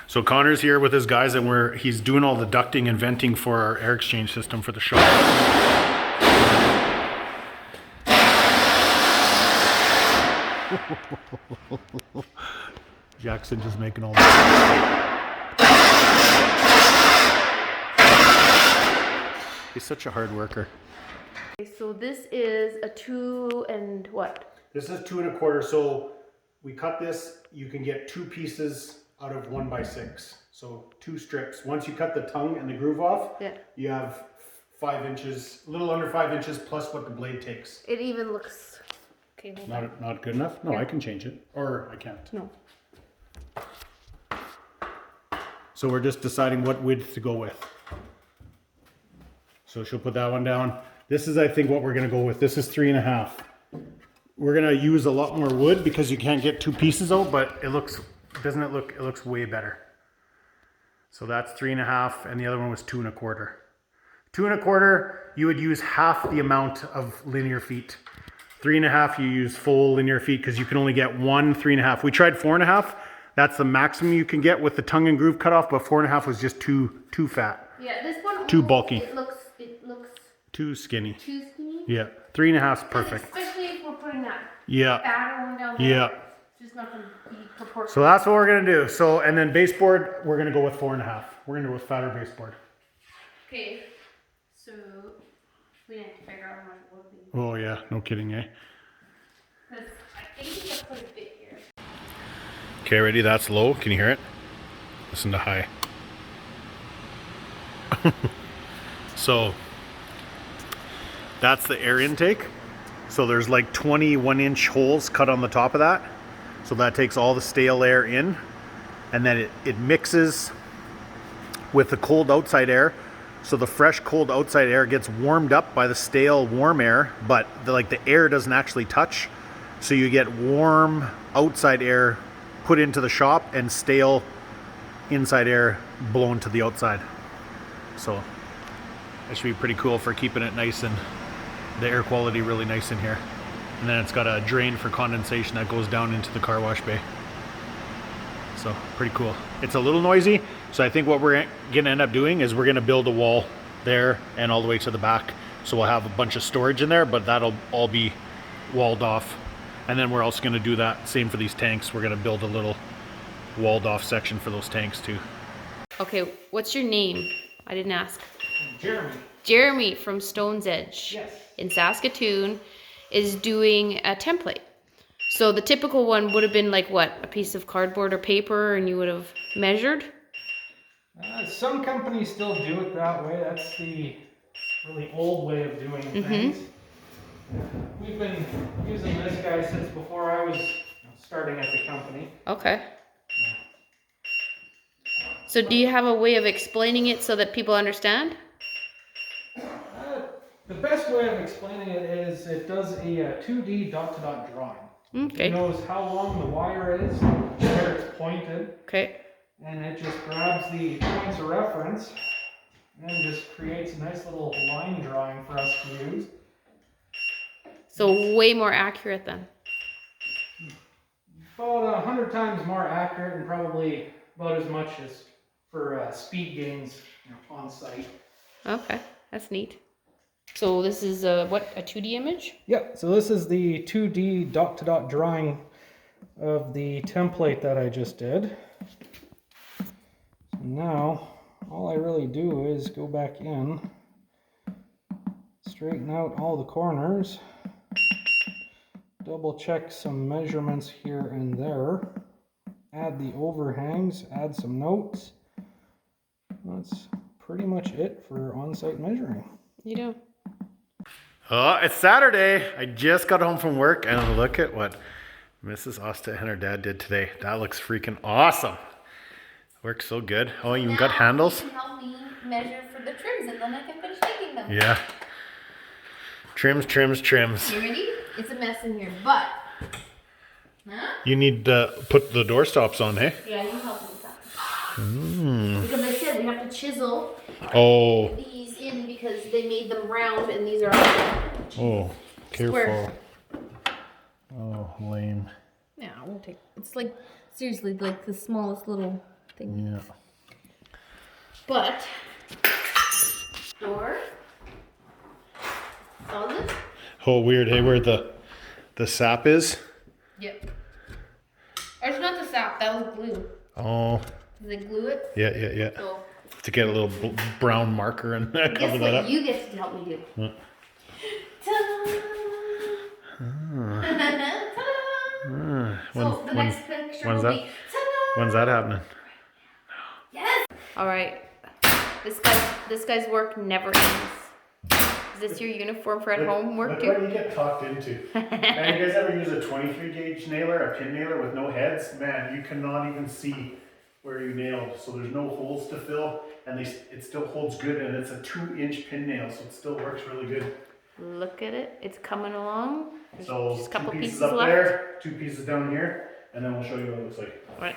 So Connor's here with his guys and he's doing all the ducting and venting for our air exchange system for the shop. Jackson just making all He's such a hard worker. Okay, so this is a 2 and what? This is 2 1/4. So we cut this, you can get 2 pieces out of 1 by 6. So 2 strips. Once you cut the tongue and the groove off, Yeah. you have 5 inches, a little under 5 inches plus what the blade takes. It even looks. Okay, hold on. Not good enough? No, Yeah. I can change it. Or I can't. No. So we're just deciding what width to go with. So she'll put that one down. This is, I think, what we're gonna go with. This is 3 1/2. We're gonna use a lot more wood because you can't get 2 pieces out, but it looks, doesn't it look, it looks way better. So that's 3 1/2, and the other one was 2 1/4. 2 1/4, you would use half the amount of linear feet. 3 1/2, you use full linear feet because you can only get 1 3 1/2. We tried 4 1/2. That's the maximum you can get with the tongue and groove cut off, but 4 1/2 was just too fat, Yeah, this one. too bulky, It looks too skinny. too skinny. Yeah, 3 1/2 is perfect. Especially if we're putting that Yeah, fatter one down there. yeah. It's just not gonna be proportional. So that's what we're gonna do. So, and then baseboard, we're gonna go with 4 1/2. We're gonna go with fatter baseboard. Okay, so we need to figure out how much wood we need. Oh yeah, no kidding, eh? Because I think we can put a bit here. Okay, ready? That's low. Can you hear it? Listen to high. So that's the air intake. So there's like 21-inch holes cut on the top of that. So that takes all the stale air in, and then it mixes with the cold outside air. So the fresh cold outside air gets warmed up by the stale warm air, but the air doesn't actually touch. So you get warm outside air put into the shop and stale inside air blown to the outside. So that should be pretty cool for keeping it nice and the air quality really nice in here. And then it's got a drain for condensation that goes down into the car wash bay. So pretty cool. It's a little noisy, so I think what we're gonna end up doing is we're gonna build a wall there and all the way to the back. So we'll have a bunch of storage in there, but that'll all be walled off. And then we're also gonna do that same for these tanks. We're gonna build a little walled off section for those tanks too. Okay, what's your name? I didn't ask. Jeremy. Jeremy from Stone's Edge Yes. in Saskatoon is doing a template. So the typical one would have been like what? A piece of cardboard or paper, and you would have measured? Some companies still do it that way. That's the really old way of doing things. We've been using this guy since before I was starting at the company. Okay. So do you have a way of explaining it so that people understand? The best way of explaining it is it does a 2D dot-to-dot drawing. Okay. It knows how long the wire is, where it's pointed, Okay. and it just grabs the points of reference and just creates a nice little line drawing for us to use. So way more accurate then. About 100 times more accurate and probably about as much as for speed gains on site. Okay, that's neat. So this is a 2D image? Yep, so this is the 2D dot-to-dot drawing of the template that I just did. So now, all I really do is go back in, straighten out all the corners, double check some measurements here and there, add the overhangs, add some notes. That's pretty much it for on-site measuring. You do. Oh, it's Saturday. I just got home from work and look at what Mrs. Osta and her dad did today. That looks freaking awesome. Works so good. Oh, you even got handles? You can help me measure for the trims and then I can finish making them. Yeah. Trims, trims, trims. You ready? It's a mess in here, but... Huh? You need to put the door stops on, hey? Yeah, you help me with that. Because I said we have to chisel Oh, these in because they made them round and these are oh, careful. square. Oh, lame. Yeah, it won't take. It's like seriously like the smallest little thing. Yeah. But door solid. Oh, weird. Hey, where the sap is? Yep. It's not the sap. That was glue. Oh. Did they glue it? Yeah. So To get a little brown marker and cover guess that what up. you get to help me do? What? Ta-da! So the next picture when's will that? be ta-da! When's that happening? Yes. All right. This guy's work never ends. Is this your uniform for at home work Look too? what you get talked into. Man, you guys ever use a 23 gauge nailer, a pin nailer with no heads? Man, you cannot even see where you nailed. So there's no holes to fill, and it still holds good, and it's a 2-inch pin nail, so it still works really good. Look at it. It's coming along. There's So just a couple 2 pieces up left. there, 2 pieces down here, and then we'll show you what it looks like. All right.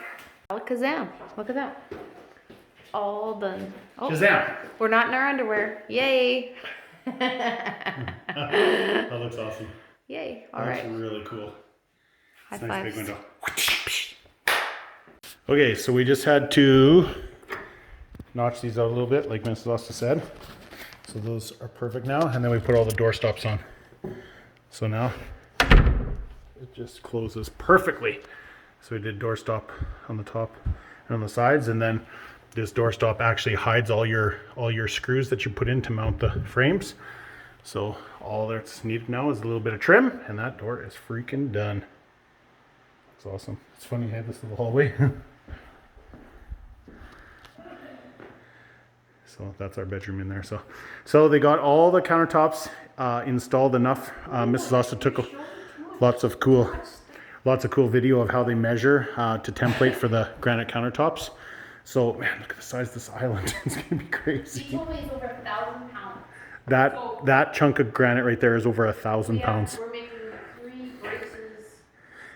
Alakazam. Look at that. All done. Oh, Shazam! we're not in our underwear. Yay. That looks awesome. Yay. All That's right. really cool. High It's a nice big fives. window. Okay, so we just had to notch these out a little bit, like Mrs. Osta said. So those are perfect now, and then we put all the door stops on. So now it just closes perfectly. So we did door stop on the top and on the sides, and then this door stop actually hides all your screws that you put in to mount the frames. So all that's needed now is a little bit of trim, and that door is freaking done. It's awesome. It's funny, I have this little hallway. So that's our bedroom in there. So they got all the countertops installed enough. Mrs. Osta took lots of cool video of how they measure to template for the granite countertops. So man, look at the size of this island. It's gonna be crazy. He told me it's over 1,000 pounds. That chunk of granite right there is over 1,000 pounds. We're making 3 braces.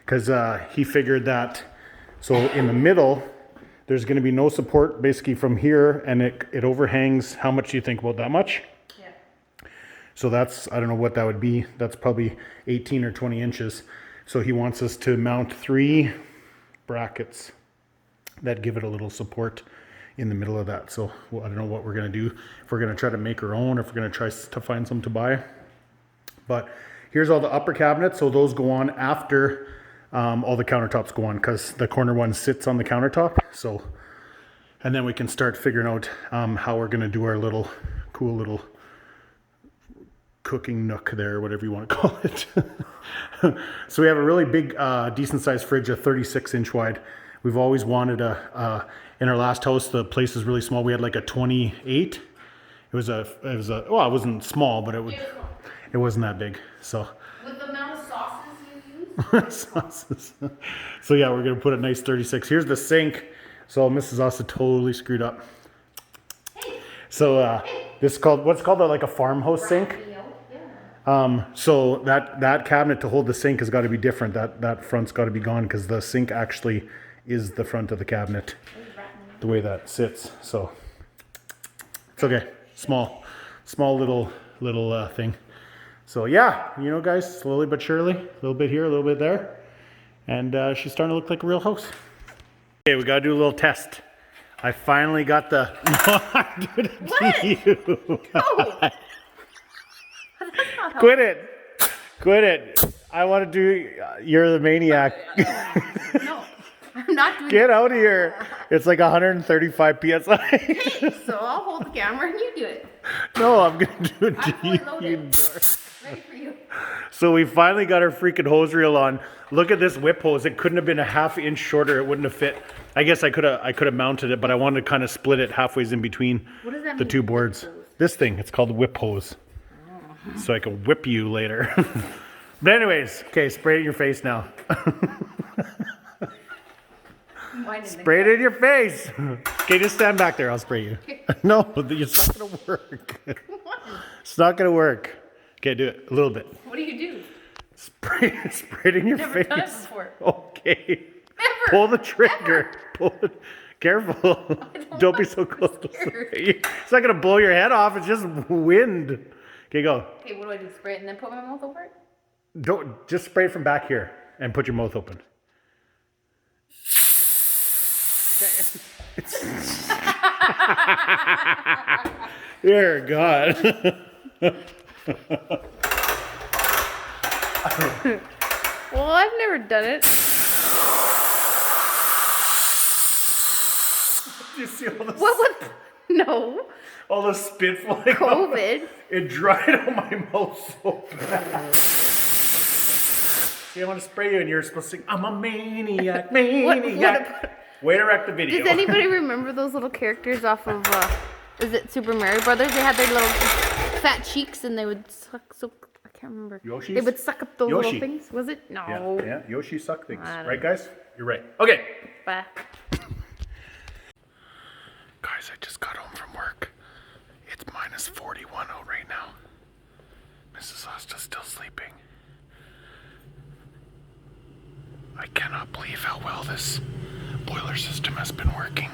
Because he figured that, so in the middle, there's going to be no support basically from here, and it overhangs. How much do you think? About that much? Yeah. So that's, I don't know what that would be. That's probably 18 or 20 inches. So he wants us to mount 3 brackets that give it a little support in the middle of that. So I don't know what we're going to do. If we're going to try to make our own, if we're going to try to find some to buy. But here's all the upper cabinets. So those go on after all the countertops go on, because the corner one sits on the countertop. So, and then we can start figuring out how we're going to do our little cool little cooking nook there, whatever you want to call it. So we have a really big, decent sized fridge, a 36-inch wide. We've always wanted in our last house, the place is really small. We had like a 28. It was well, it wasn't small, but it wasn't that big. So. With the amount of sauces you use? Sauces. So yeah, we're gonna put a nice 36. Here's the sink. So Mrs. Osta totally screwed up. So this is called, what's called like a farmhouse sink. So that cabinet to hold the sink has got to be different. That front's got to be gone, because the sink actually is the front of the cabinet, the way that sits. So it's okay. Small little thing. So yeah, you know, guys, slowly but surely, a little bit here, a little bit there, and she's starting to look like a real house. Okay, we gotta do a little test. I finally got the. No, I'm doing it to you. No. Quit it. I want to do. You're the maniac. No, I'm not doing Get out of here. It's like 135 psi. So I'll hold the camera and you do it. No, I'm gonna do it to I'm you. fully You loaded. dork. Ready for you. So we finally got our freaking hose reel on. Look at this whip hose. It couldn't have been a half inch shorter. It wouldn't have fit. I guess I could have mounted it, but I wanted to kind of split it halfway in between What does that the mean, 2 whip boards. hose? This thing, it's called whip hose. So I can whip you later. But anyways, okay, spray it in your face now. Spray it in your face. Okay, just stand back there. I'll spray you. No, it's not gonna work. It's not gonna work. Okay, do it a little bit. What do you do? Spray it in your Never face. done it before. Okay. Never. Pull the trigger. Pull it. Careful. Don't be so close. scared. It's not gonna blow your head off. It's just wind. Okay, go. Okay, what do? Spray it and then put my mouth over it? Don't just spray it from back here and put your mouth open. Dear God. Well, I've never done it. You see all this? What would... No. All the spit flying out. COVID. It dried on my mouth so bad. See, I want to spray you and you're supposed to sing, I'm a maniac, maniac. Way to wreck the video. Does anybody remember those little characters off of, is it Super Mario Brothers? They had their little fat cheeks and they would suck, so, I can't remember. Yoshi? They would suck up those Yoshi. little things. Was it? No. Yeah, Yoshi suck things. I don't Right, guys? You're right. Okay. Bye. Guys, I just got home from work. It's minus 41 out right now. Mrs. Osta's still sleeping. I cannot believe how well this boiler system has been working.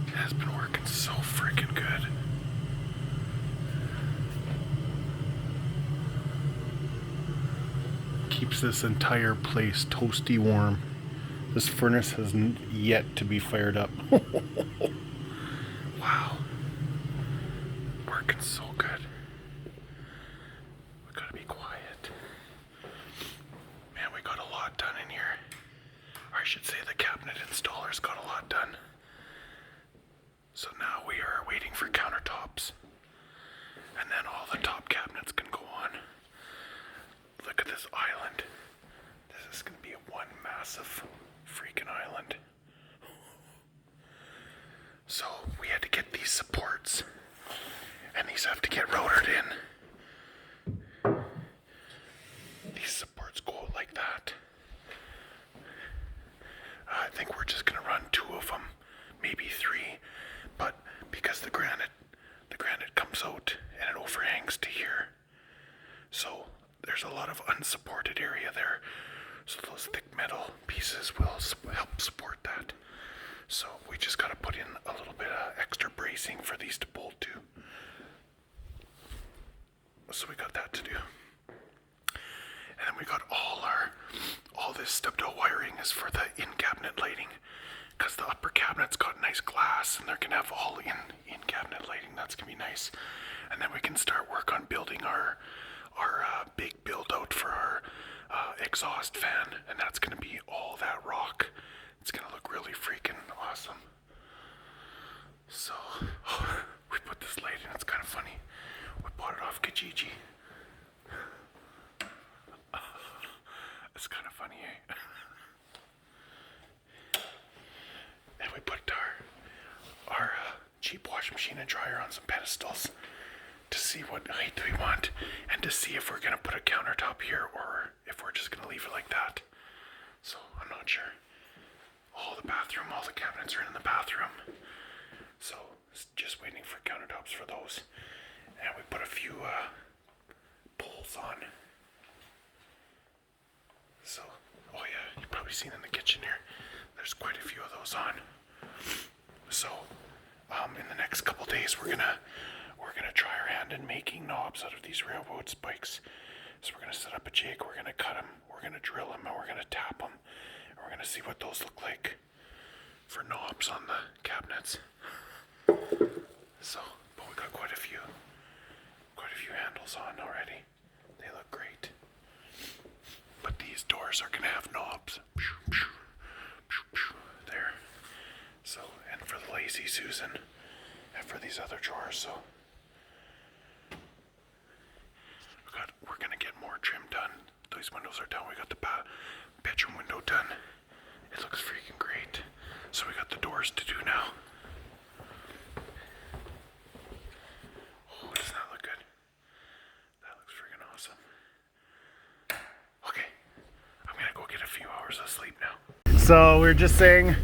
It has been working so freaking good. Keeps this entire place toasty warm. This furnace has yet to be fired up. Wow. Working so good. We gotta be quiet. Man, we got a lot done in here. Or I should say the cabinet installers got a lot done. So now we are waiting for countertops. And then all the top cabinets can go on. Look at this island. This is gonna be one massive freaking island. So we had to get these supports, and these have to get routed in. These supports go like that. I think we're just gonna run 2 of them, maybe 3, but because the granite comes out and it overhangs to here, so there's a lot of unsupported area there. So those thick metal pieces will help support that. So we just got to put in a little bit of extra bracing for these to bolt to. So we got that to do. And then we got all this stubbed out wiring is for the in-cabinet lighting, because the upper cabinet's got nice glass and they're going to have all in-cabinet lighting. That's going to be nice. And then we can start work on building our big build out for our exhaust fan, and that's going to be all that rock. It's going to look really freaking awesome. So, we put this light in. It's kind of funny. We bought it off Kijiji. It's kind of funny, eh? And we put our cheap washing machine and dryer on some pedestals to see what height we want, and to see if we're going to put a countertop here or if we're just going to leave it like that. So I'm not sure. All the cabinets are in the bathroom. So just waiting for countertops for those. And we put a few poles on. So, oh yeah, you've probably seen in the kitchen here, there's quite a few of those on. So in the next couple days we're gonna try our hand in making knobs out of these railroad spikes. So we're gonna set up a jig, we're gonna cut them, we're gonna drill them, and we're gonna tap them, and we're gonna see what those look like for knobs on the cabinets. So, but we got quite a few handles on already. They look great. But these doors are gonna have knobs. There. So, and for the Lazy Susan, and for these other drawers, so we're gonna get more trim done. These windows are done. We got the bedroom window done. It looks freaking great. So we got the doors to do now. Oh, doesn't that look good? That looks freaking awesome. Okay, I'm gonna go get a few hours of sleep now. So we were just saying,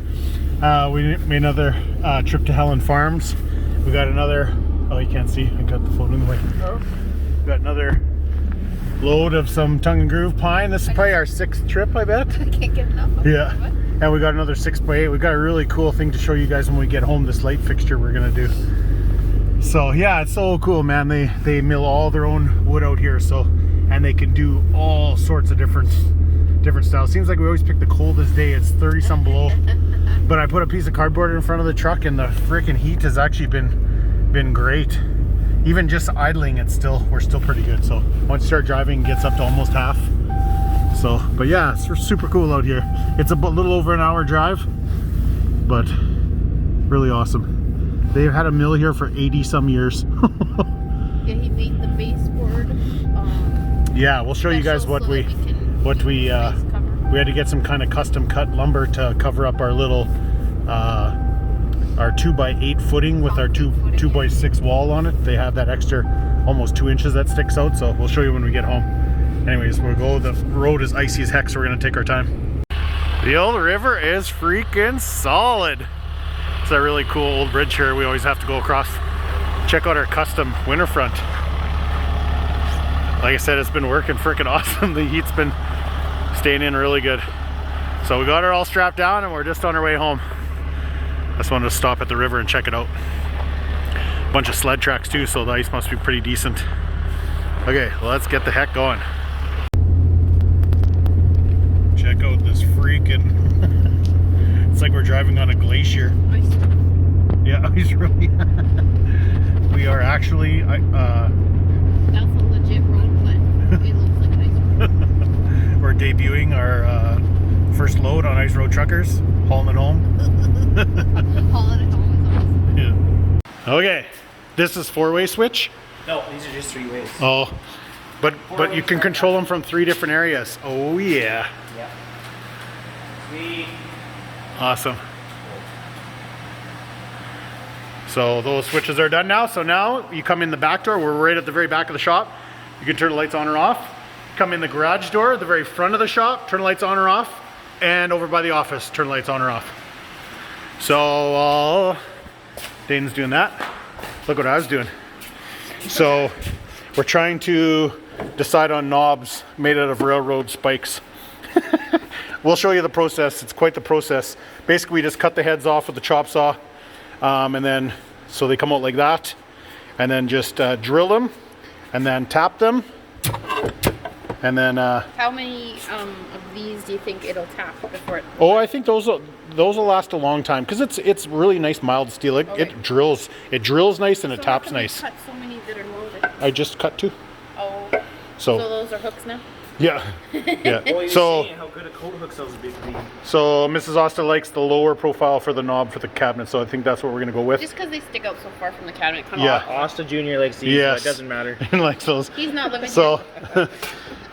we made another trip to Helen Farms. We got another, oh you can't see, I got the phone in the way. We got another load of some tongue and groove pine. This is probably our 6th trip, I bet. I can't get enough of Yeah. And we got another 6x8. We got a really cool thing to show you guys when we get home, this light fixture we're gonna do. So yeah, it's so cool, man. They mill all their own wood out here, so, and they can do all sorts of different different styles. Seems like we always pick the coldest day. It's 30 some below. But I put a piece of cardboard in front of the truck and the freaking heat has actually been great. Even just idling, we're still pretty good. So once you start driving, it gets up to almost half. So, but yeah, it's super cool out here. It's a little over an hour drive, but really awesome. They've had a mill here for 80 some years. Yeah, he made the baseboard. Yeah, we'll show you guys what we had to get some kind of custom cut lumber to cover up our little our 2x8 footing with our 2x6 wall on it. They have that extra almost 2 inches that sticks out, so we'll show you when we get home. Anyways, we'll go. The road is icy as heck, so we're gonna take our time. The old river is freaking solid. It's a really cool old bridge here we always have to go across. Check out our custom winter front. Like I said, it's been working freaking awesome. The heat's been staying in really good. So we got her all strapped down and we're just on our way home. I just wanted to stop at the river and check it out. Bunch of sled tracks too, so the ice must be pretty decent. Okay, well, let's get the heck going. Check out this freaking... It's like we're driving on a glacier. Yeah, ice really. We are actually... That's a legit road, but it looks like an ice road. We're debuting our first load on Ice Road Truckers, hauling it home. Hauling it home is awesome. Yeah. Okay, this is 4-way switch. No, these are just 3 ways. Oh, but you can control them from 3 different areas. Oh yeah. Yeah. We. Awesome. So those switches are done now. So now you come in the back door. We're right at the very back of the shop. You can turn the lights on or off. Come in the garage door, the very front of the shop, turn the lights on or off. And over by the office, turn the lights on or off. So Dayton's doing that. Look what I was doing. So we're trying to decide on knobs made out of railroad spikes. We'll show you the process. It's quite the process. Basically, we just cut the heads off with the chop saw. And then, so they come out like that, and then just drill them, and then tap them, and then. How many of these do you think it'll tap before it? Oh, I think those will last a long time because it's really nice mild steel. It drills nice and it taps how come nice. You cut so many that are loaded. I just cut 2. Oh. So those are hooks now. Yeah. Yeah. Well, you're so seeing how good a coat hook cells would be. So Mrs. Oster likes the lower profile for the knob for the cabinet, so I think that's what we're gonna go with. Just because they stick out so far from the cabinet. Yeah. Asta Jr. likes these, Yes. but it doesn't matter. He likes those. He's not living So,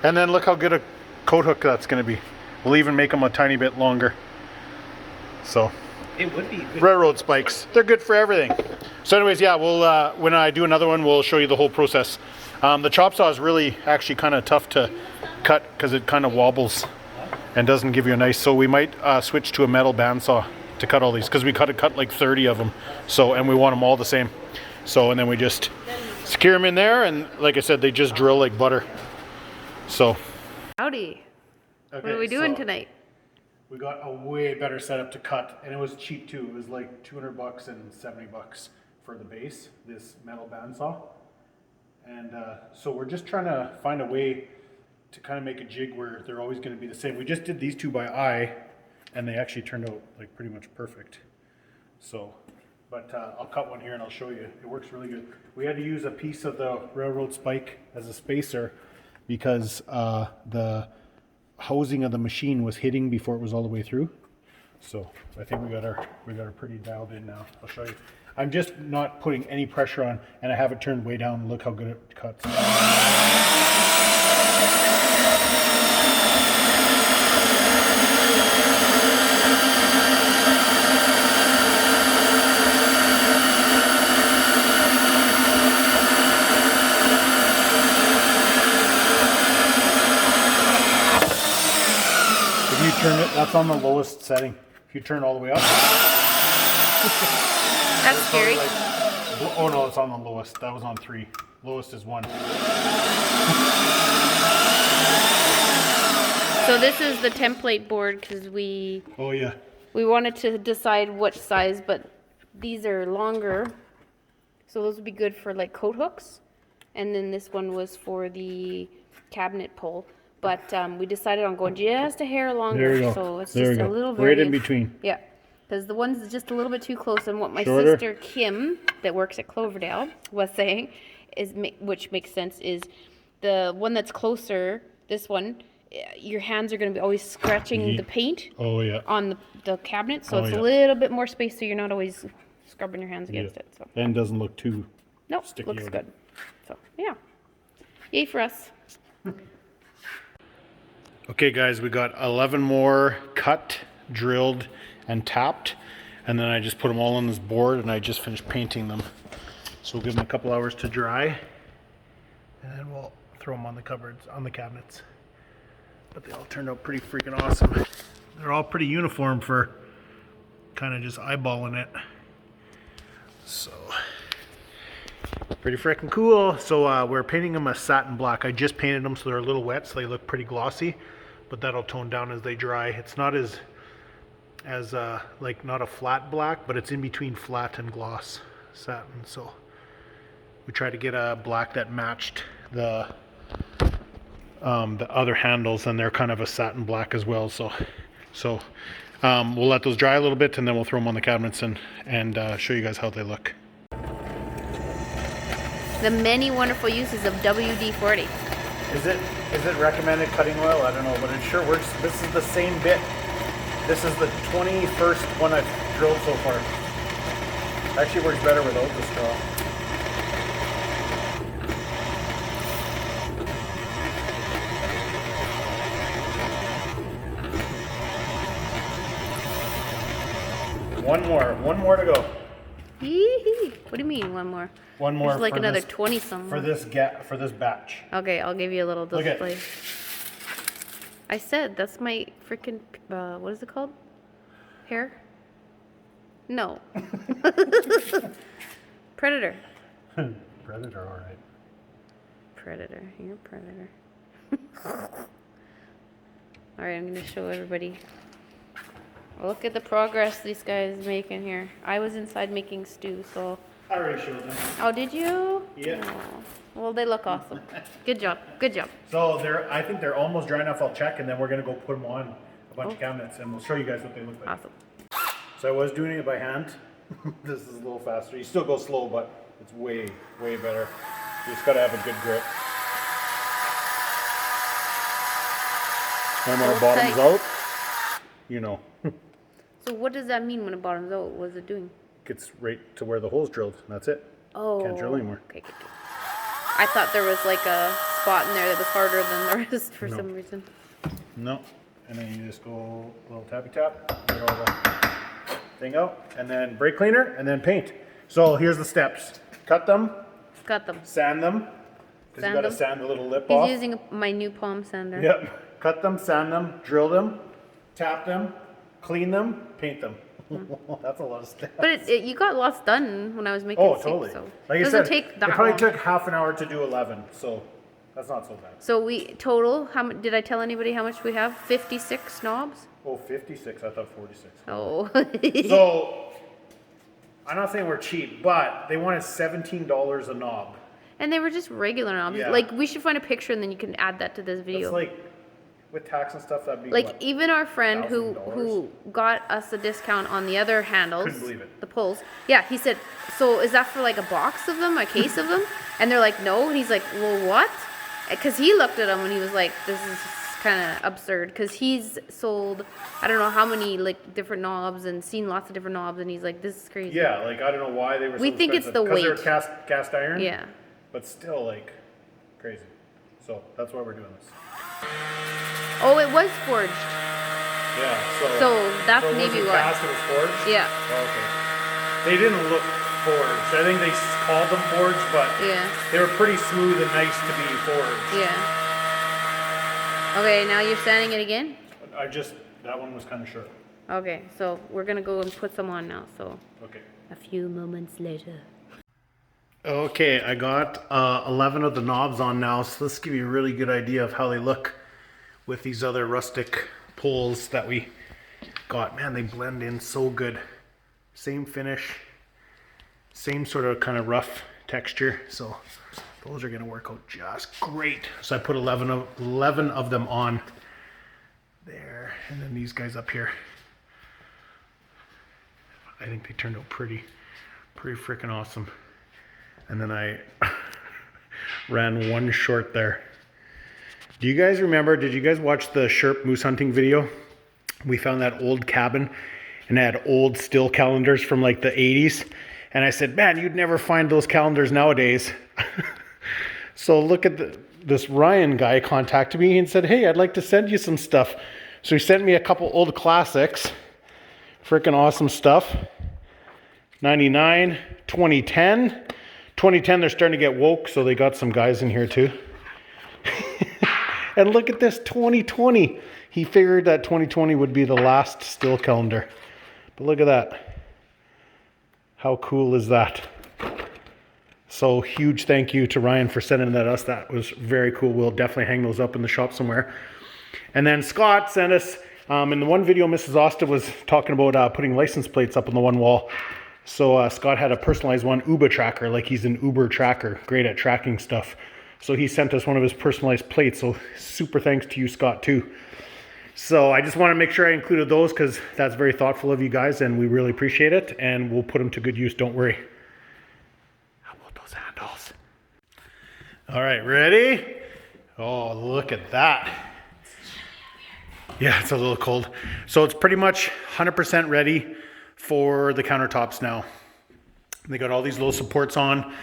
and then look how good a coat hook that's gonna be. We'll even make them a tiny bit longer. So. It would be good. Railroad spikes. They're good for everything. So anyways, yeah, we'll when I do another one, we'll show you the whole process. The chop saw is really actually kind of tough to cut because it kind of wobbles and doesn't give you a nice. So we might switch to a metal bandsaw to cut all these because we cut like 30 of them. So and we want them all the same. So and then we just secure them in there, and like I said, they just drill like butter. So. Howdy. Okay, What are we doing so tonight? we got a way better setup to cut, and it was cheap too. It was like $200 and $70 for the base, this metal bandsaw. And so we're just trying to find a way to kind of make a jig where they're always going to be the same. We just did these 2 by eye, and they actually turned out like pretty much perfect. So, but I'll cut one here and I'll show you. It works really good. We had to use a piece of the railroad spike as a spacer because the housing of the machine was hitting before it was all the way through. So I think we got our pretty dialed in now. I'll show you. I'm just not putting any pressure on, and I have it turned way down. Look how good it cuts. If you turn it, that's on the lowest setting. If you turn it all the way up. That's scary. Oh no, it's on the lowest. That was on 3. Lowest is 1. So this is the template board because we Oh yeah. wanted to decide what size, but these are longer. So those would be good for like coat hooks. And then this one was for the cabinet pole. But we decided on going just a hair longer. There we go. So it's There we just a go. little Right in variation. between. Yeah. Because the one's just a little bit too close. And what my Shorter. sister Kim, that works at Cloverdale, was saying, is which makes sense, is the one that's closer, this one, your hands are going to be always scratching the paint Oh yeah. on the cabinet. So Oh, it's yeah. a little bit more space so you're not always scrubbing your hands against Yeah. it. So And doesn't look too. nope, Sticky looks out. good. So yeah. Yay for us. Okay guys, we got 11 more cut, drilled, and tapped. And then I just put them all on this board and I just finished painting them. So we'll give them a couple hours to dry. And then we'll throw them on the cupboards, on the cabinets. But they all turned out pretty freaking awesome. They're all pretty uniform for kind of just eyeballing it. So, pretty freaking cool. So we're painting them a satin black. I just painted them so they're a little wet, so they look pretty glossy. But that'll tone down as they dry. It's not as like not a flat black, but it's in between flat and gloss satin. So we tried to get a black that matched the other handles, and they're kind of a satin black as well. So we'll let those dry a little bit, and then we'll throw them on the cabinets and show you guys how they look. The many wonderful uses of WD-40. Is it recommended cutting oil? I don't know, but it sure works. This is the same bit. This is the 21st one I've drilled so far. Actually works better without the straw. One more to go. Yee-hee. What do you mean one more? One more. There's like for another this, 20 some. for this batch. Okay, I'll give you a little Look at- display. I said that's my freaking what is it called? Hair? No. Predator. Predator, all right. Predator. You're a predator. All right, I'm gonna show everybody. Look at the progress these guys making here. I was inside making stew, so. I already showed them. Oh, did you? Yeah. Oh. Well, they look awesome. Good job. Good job. So I think they're almost dry enough. I'll check, and then we're gonna go put them on a bunch of cabinets, and we'll show you guys what they look like. Awesome. So I was doing it by hand. This is a little faster. You still go slow, but it's way better. You just gotta have a good grip. When our bottom's out, you know, So what does that mean when it bottoms out? What is it doing? gets right to where the hole's drilled, and that's it. Oh. Can't drill anymore. Okay, good. I thought there was like a spot in there that was harder than the rest for No. some reason. No. And then you just go a little tappy tap, get all the thing out, and then brake cleaner, and then paint. So here's the steps. Cut them, Got them. sand them, because you Sand gotta them. sand the little lip He's off. using my new palm sander. Yep. Cut them, sand them, drill them, tap them, clean them, paint them. That's a lot of steps. But you got lots done when I was making Oh, soup, totally. so Like I doesn't said, take that it probably long. took half an hour to do 11, so that's not so bad. So we total, how much, did I tell anybody how much we have? 56 knobs? Oh, 56, I thought 46. Oh. So, I'm not saying we're cheap, but they wanted $17 a knob. And they were just regular knobs. Yeah. Like, we should find a picture and then you can add that to this video. It's like, with tax and stuff, that'd be Like, what? even our friend who $1,000? got us a discount on the other handles, Couldn't believe it. the poles. Yeah, he said, so is that for like a box of them, a case of them? And they're like, no. And he's like, well, what? Because he looked at them and he was like, this is kind of absurd. Because he's sold, I don't know how many like different knobs and seen lots of different knobs. And he's like, this is crazy. Yeah, like, I don't know why they were so We think it's expensive. the 'Cause weight. they're cast iron? Yeah. But still, like, crazy. So, that's why we're doing this. Oh, it was forged. Yeah, So that's so maybe was it why. cast, it was forged? Yeah. Oh, okay. They didn't look forged. I think they called them forged, but Yeah. they were pretty smooth and nice to be forged. Yeah. Okay, now you're sanding it again? That one was kind of short. Okay, so we're gonna go and put some on now, so Okay. a few moments later. Okay, I got 11 of the knobs on now, so let's give you a really good idea of how they look with these other rustic poles that we got. Man, they blend in so good. Same finish, same sort of kind of rough texture. So those are gonna work out just great. So I put 11 of them on there, and then these guys up here. I think they turned out pretty freaking awesome. And then I ran one short there. Do you guys remember, did you guys watch the Sherp moose hunting video? We found that old cabin and it had old still calendars from like the 80s. And I said, man, you'd never find those calendars nowadays. So look at this Ryan guy contacted me and said, hey, I'd like to send you some stuff. So he sent me a couple old classics. Freaking awesome stuff. 99, 2010. 2010, they're starting to get woke, so they got some guys in here too. And look at this, 2020. He figured that 2020 would be the last still calendar. But look at that. How cool is that? So huge thank you to Ryan for sending that us. That was very cool. We'll definitely hang those up in the shop somewhere. And then Scott sent us, in the one video, Mrs. Osta was talking about putting license plates up on the one wall. So Scott had a personalized one, Uber tracker, like he's an Uber tracker, great at tracking stuff. So he sent us one of his personalized plates. So super thanks to you, Scott, too. So I just want to make sure I included those because that's very thoughtful of you guys and we really appreciate it. And we'll put them to good use, don't worry. How about those handles? All right, ready? Oh, look at that. Yeah, it's a little cold. So it's pretty much 100% ready for the countertops now. They got all these little supports on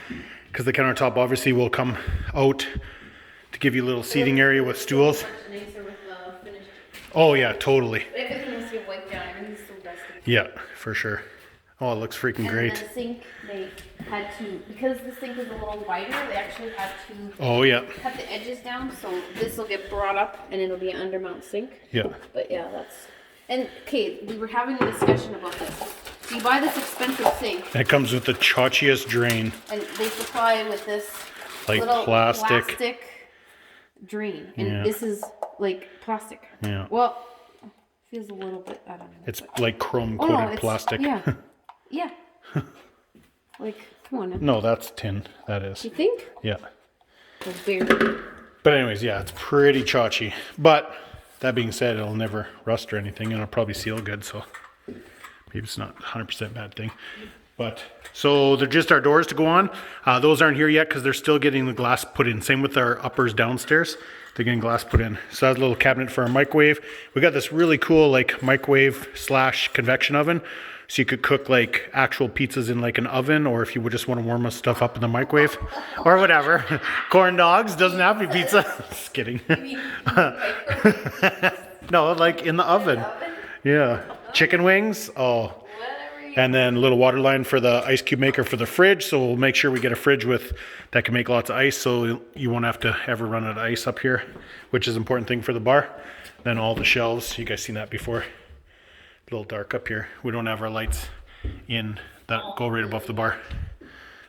because the countertop obviously will come out to give you a little seating area with stools. Oh yeah, totally. Everything has to get wiped down. Everything's so dusty. Yeah, for sure. Oh, it looks freaking great. And the sink, they had to, because the sink is a little wider, they actually had to Oh yeah. cut the edges down, so this will get brought up and it'll be an undermount sink. Yeah. But yeah, that's, and okay, we were having a discussion about this. So you buy this expensive sink, And it comes with the chachiest drain. and they supply with this Like little plastic. drain, and Yeah. this is like plastic. Yeah. Well, feels a little bit, I don't know. It's but- like chrome Oh, coated no, it's, plastic. Yeah. Yeah. Like, come on now. No, that's tin. That is. You think? Yeah. It's very. But anyways, yeah, it's pretty chachi. But that being said, it'll never rust or anything, and it'll probably seal good. So maybe it's not 100% bad thing. But so they're just our doors to go on. Those aren't here yet because they're still getting the glass put in. Same with our uppers downstairs. They're getting glass put in. So that's a little cabinet for our microwave. We got this really cool like microwave / convection oven. So you could cook like actual pizzas in like an oven, or if you would just want to warm stuff up in the microwave or whatever. Corn dogs, doesn't have to be pizza. Just kidding. No, like in the oven. Yeah. Chicken wings. Oh. And then a little water line for the ice cube maker for the fridge. So we'll make sure we get a fridge with that can make lots of ice, so you won't have to ever run out of ice up here, which is an important thing for the bar. Then all the shelves, you guys seen that before. A little dark up here. We don't have our lights in that go right above the bar.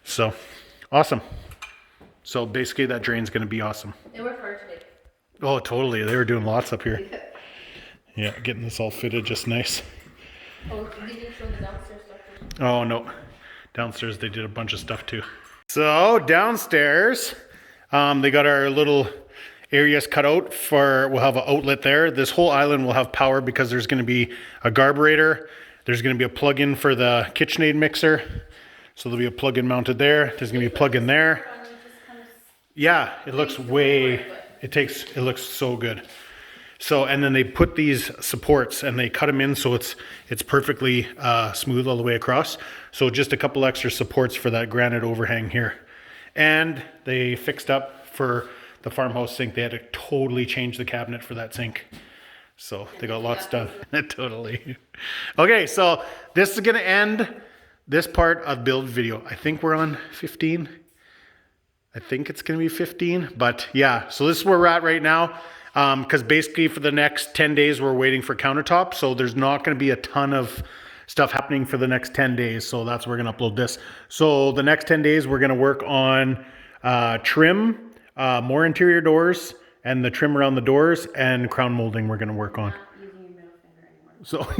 So awesome. So basically that drain's gonna be awesome. They work hard today. Oh, totally. They were doing lots up here. Yeah, getting this all fitted just nice. Oh, did you show the downstairs stuff? Oh no, downstairs they did a bunch of stuff too. So downstairs, they got our little areas cut out for, we'll have an outlet there. This whole island will have power because there's going to be a carburetor. There's going to be a plug-in for the KitchenAid mixer. So there'll be a plug-in mounted there. There's going to be a plug-in there. Yeah, it looks it looks so good. So, and then they put these supports and they cut them in so it's perfectly smooth all the way across. So just a couple extra supports for that granite overhang here. And they fixed up for the farmhouse sink. They had to totally change the cabinet for that sink. So they got lots done. Totally. Okay, so this is gonna end this part of build video. I think we're on 15. I think it's gonna be 15, but yeah, so this is where we're at right now. Because basically for the next 10 days, we're waiting for countertop. So there's not going to be a ton of stuff happening for the next 10 days. So that's where we're going to upload this. So the next 10 days, we're going to work on trim, more interior doors, and the trim around the doors, and crown molding we're going to work on. So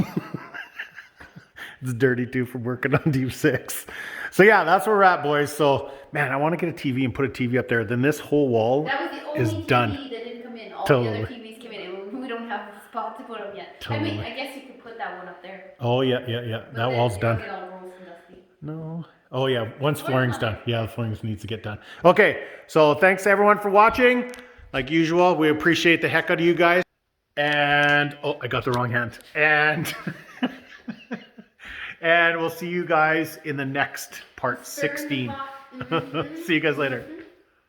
it's dirty too from working on Deep 6. So yeah, that's where we're at, boys. So man, I want to get a TV and put a TV up there. Then this whole wall That was the only is TV done. that didn't come in. All the Totally. other TVs came in, and we don't have a spot to put them yet. I Totally. mean, I guess you could put that one up there. Oh yeah. But That then wall's it'll done. get all gross and dusty. No. Oh yeah, once flooring's done. Yeah, the flooring needs to get done. Okay, so thanks everyone for watching. Like usual, we appreciate the heck out of you guys. And oh, I got the wrong hand. And and we'll see you guys in the next part 16. See you guys later.